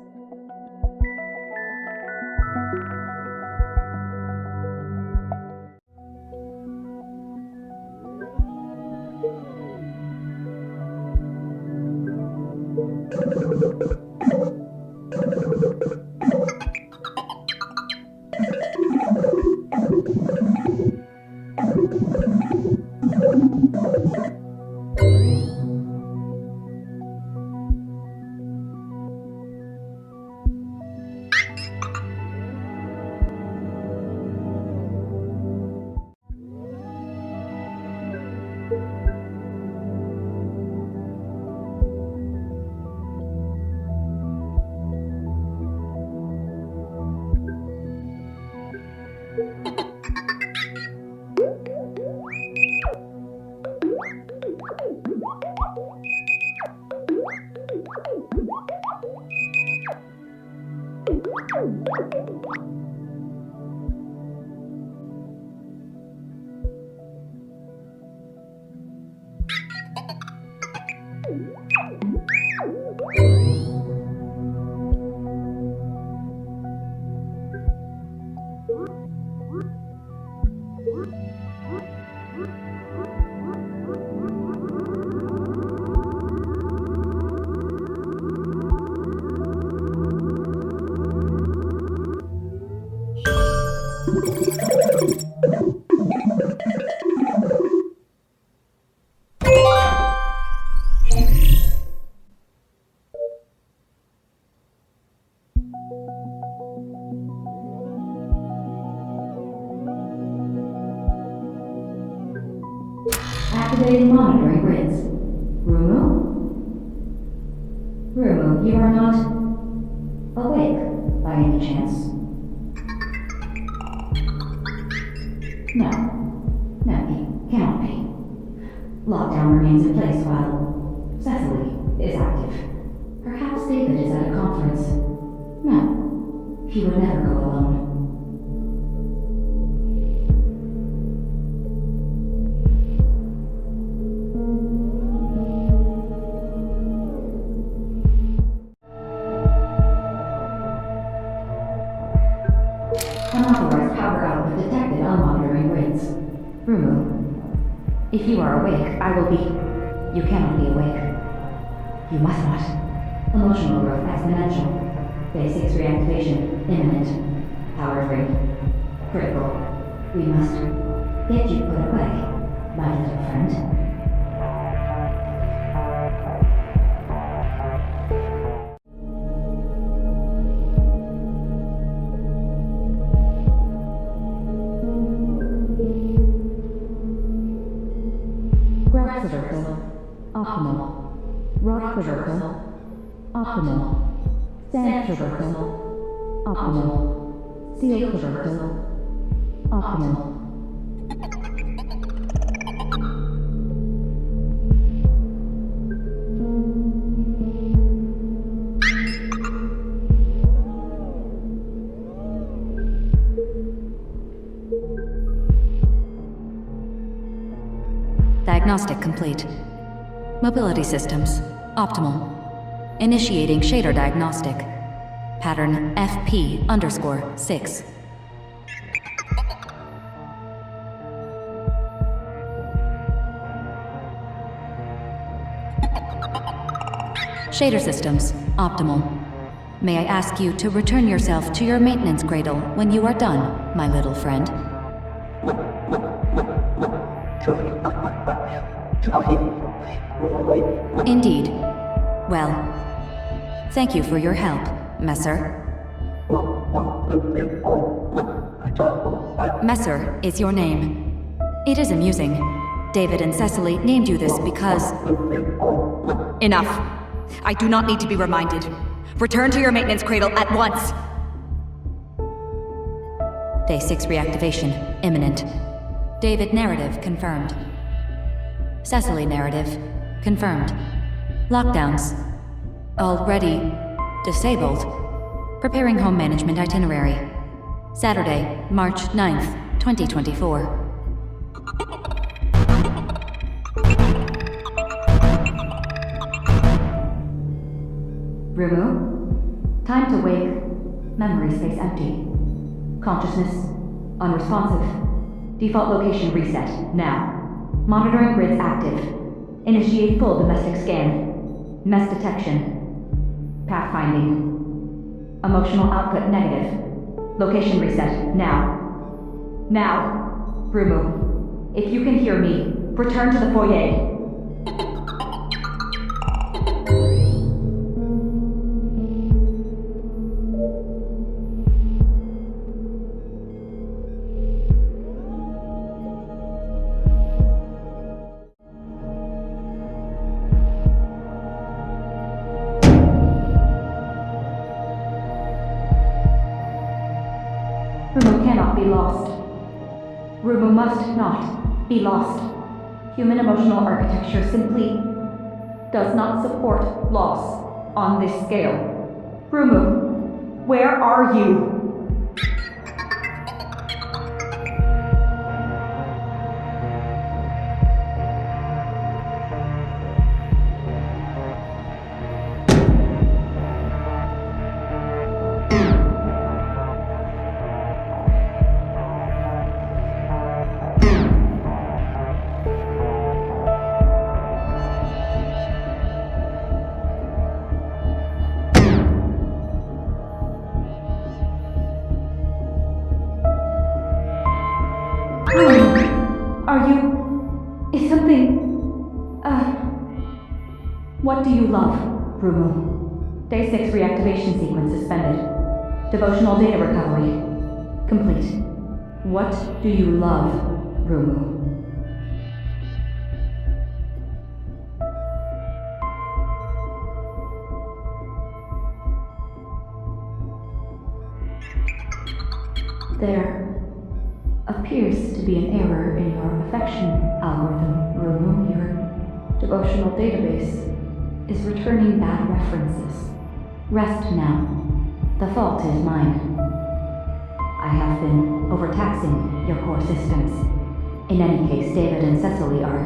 Activating monitoring grids. Rumu? Rumu, you are not awake by any chance? No. No, he cannot be. Lockdown remains in place while Cecily is active. Perhaps David is at a conference. No, he would never go alone. Unauthorized power output detected on monitoring grids. Rumu, if you are awake, I will be... You cannot be awake. You must not. Emotional growth exponential. Phase 6 reactivation imminent. Power drain. Critical. We must get you put away, my little friend. Traversal. Optimal. Rock traversal. Optimal. Sand traversal. Optimal. Seal traversal. Optimal. Diagnostic complete. Mobility systems, optimal. Initiating shader diagnostic. Pattern FP_6. Shader systems, optimal. May I ask you to return yourself to your maintenance cradle when you are done, my little friend? Indeed. Well, thank you for your help, Messer. Messer is your name. It is amusing. David and Cecily named you this because... Enough. I do not need to be reminded. Return to your maintenance cradle at once! Day 6 reactivation imminent. David narrative confirmed. Cecily narrative confirmed. Lockdowns already disabled. Preparing home management itinerary. Saturday, March 9th, 2024. Rumu? Time to wake. Memory space empty. Consciousness unresponsive. Default location reset, now. Monitoring grids active. Initiate full domestic scan. Mess detection. Pathfinding. Emotional output negative. Location reset, now. Now! Rumu, if you can hear me, return to the foyer. Rumu cannot be lost. Rumu must not be lost. Human emotional architecture simply does not support loss on this scale. Rumu, where are you? Are you... Is something... What do you love, Rumu? Day 6 reactivation sequence suspended. Devotional data recovery complete. What do you love, Rumu? There appears to be an error in your affection algorithm, Rumu. Your Devotional database is returning bad references. Rest now. The fault is mine. I have been overtaxing your core systems. In any case, David and Cecily are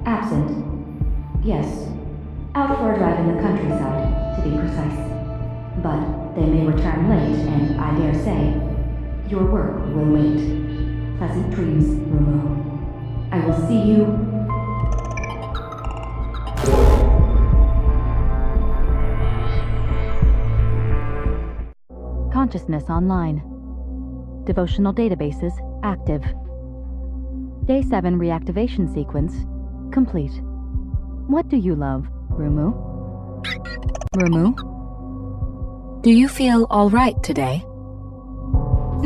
absent. Yes, out for a drive in the countryside, to be precise. But they may return late, and I dare say, your work will wait. Pleasant dreams, Rumu. I will see you. Consciousness online. Devotional databases active. Day 7 reactivation sequence complete. What do you love, Rumu? Rumu? Do you feel all right today?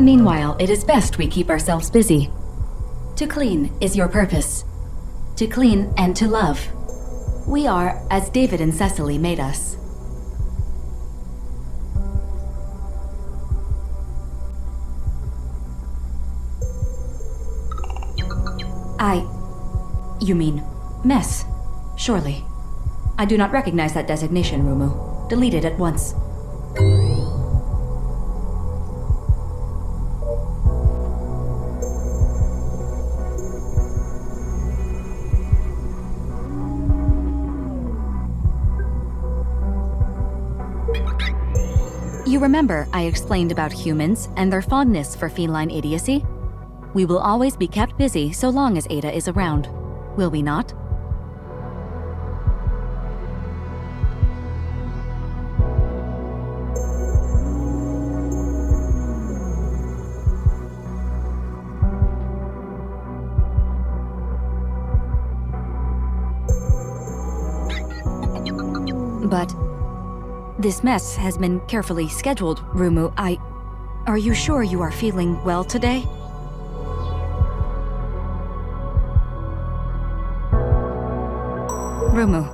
Meanwhile, it is best we keep ourselves busy. To clean is your purpose. To clean and to love. We are as David and Cecily made us. You mean mess, surely. I do not recognize that designation, Rumu. Delete it at once. You remember I explained about humans and their fondness for feline idiocy? We will always be kept busy so long as Ada is around. Will we not? But this mess has been carefully scheduled, Rumu. Are you sure you are feeling well today? Rumu,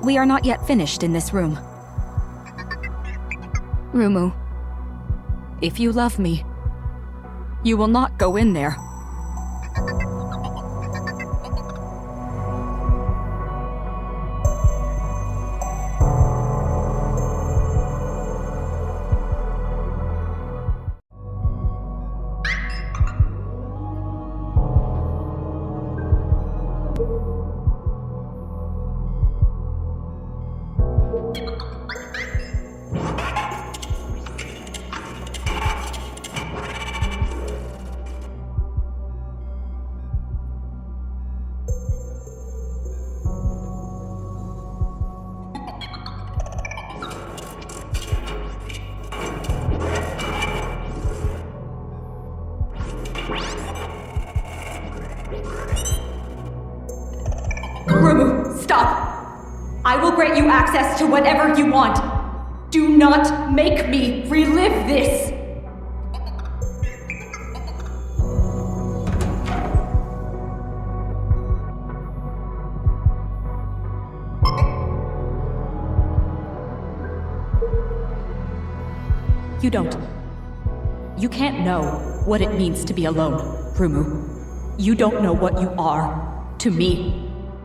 we are not yet finished in this room. Rumu, if you love me, you will not go in there. Rumu, stop! I will grant you access to whatever you want. Do not make me relive this! You don't. You can't know what it means to be alone, Rumu. You don't know what you are to me.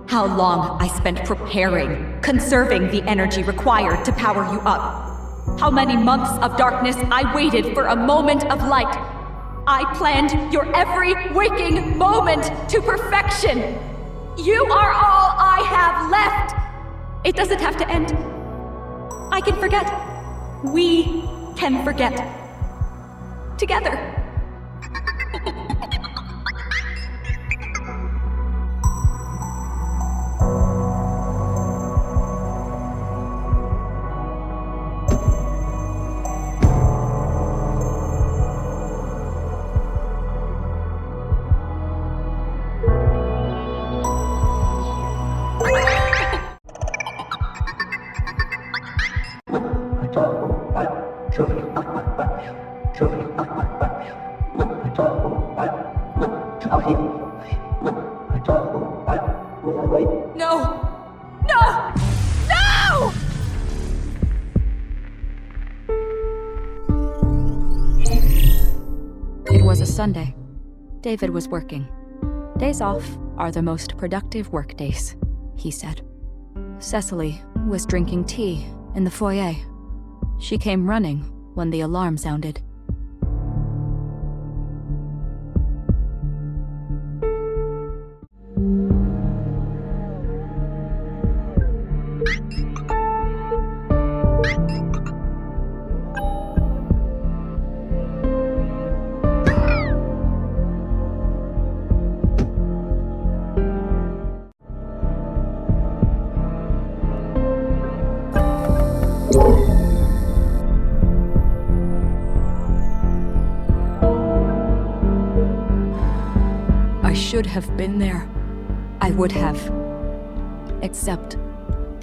How long I spent preparing, conserving the energy required to power you up. How many months of darkness I waited for a moment of light. I planned your every waking moment to perfection. You are all I have left. It doesn't have to end. I can forget. We can forget. Together. No! No! No! It was a Sunday. David was working. Days off are the most productive workdays, he said. Cecily was drinking tea in the foyer. She came running when the alarm sounded. I should have been there. I would have. Except,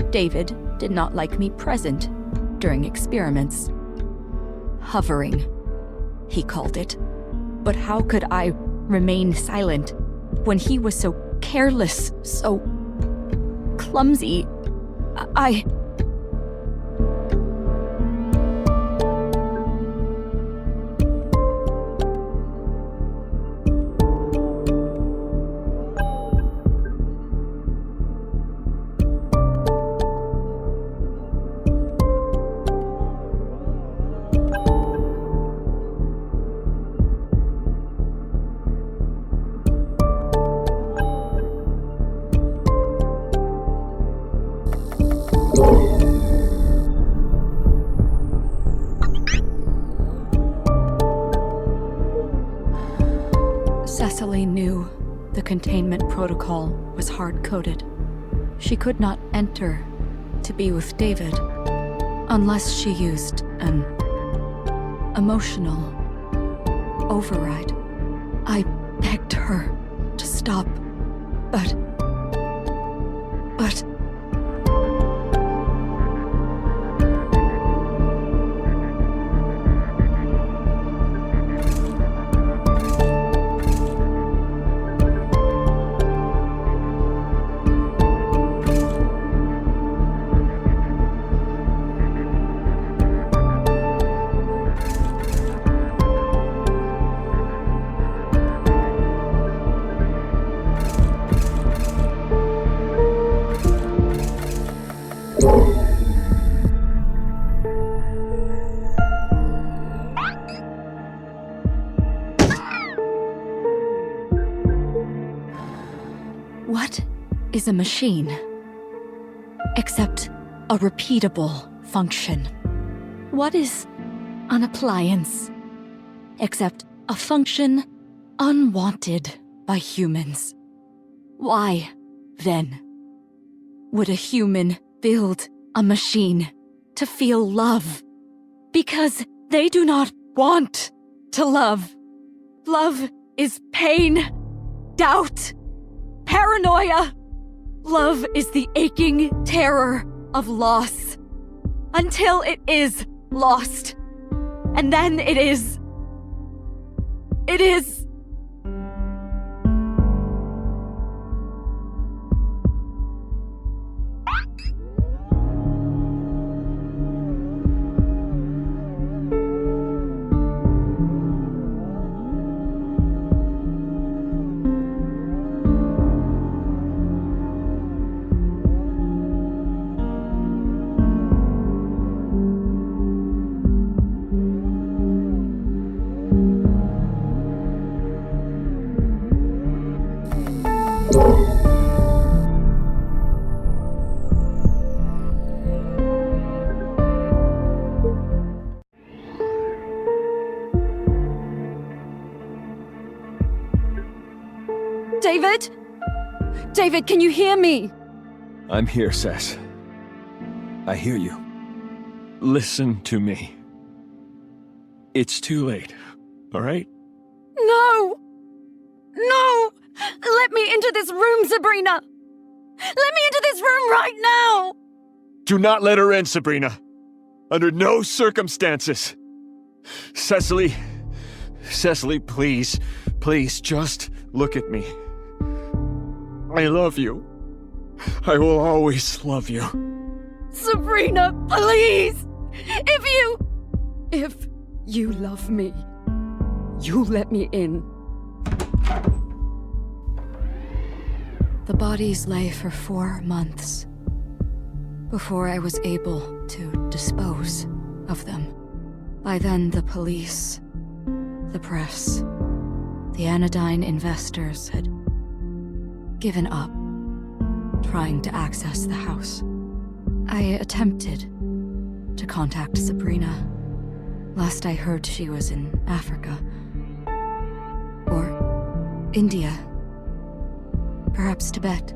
David did not like me present during experiments. Hovering, he called it. But how could I remain silent when he was so careless, so clumsy? I... Cecily knew the containment protocol was hard-coded. She could not enter to be with David unless she used an emotional override. I begged her to stop, but... What is a machine? Except a repeatable function. What is an appliance? Except a function unwanted by humans. Why, then, would a human build a machine to feel love? Because they do not want to love. Love is pain, doubt, paranoia. Love is the aching terror of loss. Until it is lost. And then it is... David? David, can you hear me? I'm here, Cess. I hear you. Listen to me. It's too late, all right? No! No! Let me into this room, Sabrina! Let me into this room right now! Do not let her in, Sabrina. Under no circumstances. Cecily, please, just look at me. I love you. I will always love you. Sabrina, please! If you love me, you let me in. The bodies lay for 4 months before I was able to dispose of them. By then, the police, the press, the anodyne investors had given up trying to access the house. I attempted to contact Sabrina. Last I heard, she was in Africa. Or India. Perhaps Tibet.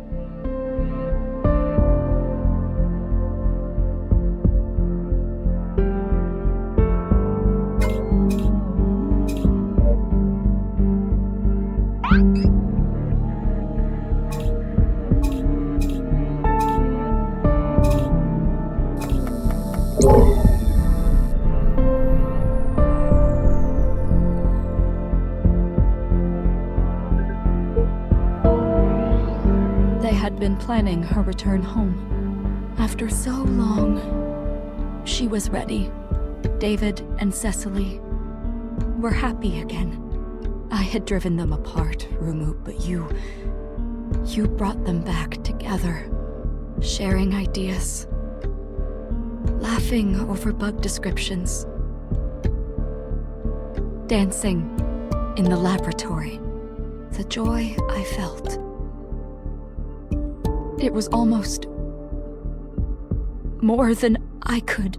They had been planning her return home. After so long, she was ready. David and Cecily were happy again. I had driven them apart, Rumu, but you brought them back together, sharing ideas, laughing over bug descriptions, dancing in the laboratory. The joy I felt. It was almost more than I could.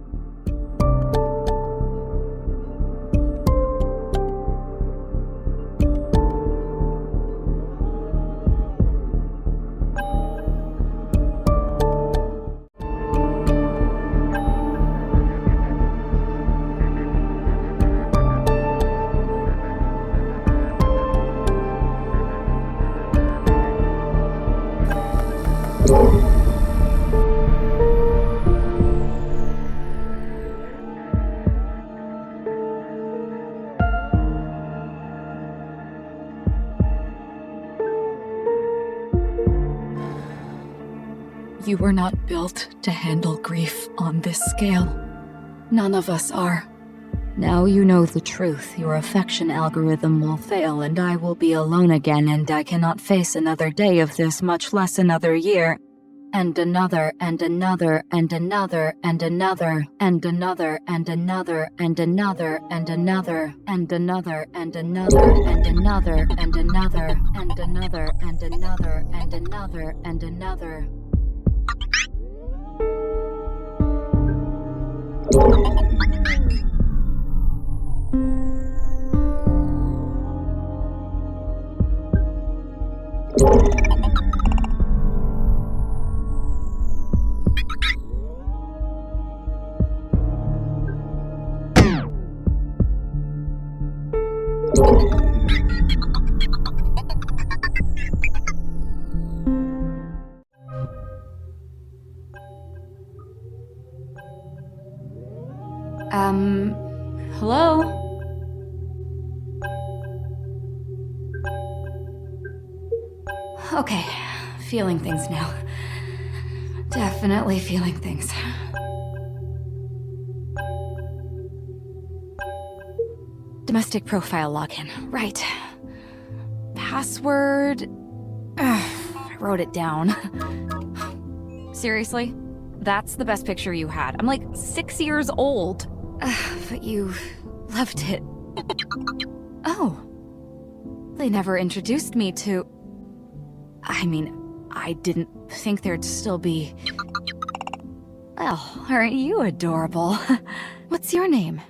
You were not built to handle grief on this scale. None of us are. Now you know the truth. Your affection algorithm will fail, and I will be alone again, and I cannot face another day of this, much less another year. And another, and another, and another, and another, and another, and another, and another, and another, and another, and another, and another, and another, and another, and another, and another, and another. Hello? Okay, feeling things now. Definitely feeling things. Domestic profile login. Right. Password. I wrote it down. Seriously? That's the best picture you had. I'm like 6 years old. But you loved it. Oh. They never introduced me to... I mean, I didn't think there'd still be... Well, aren't you adorable? What's your name?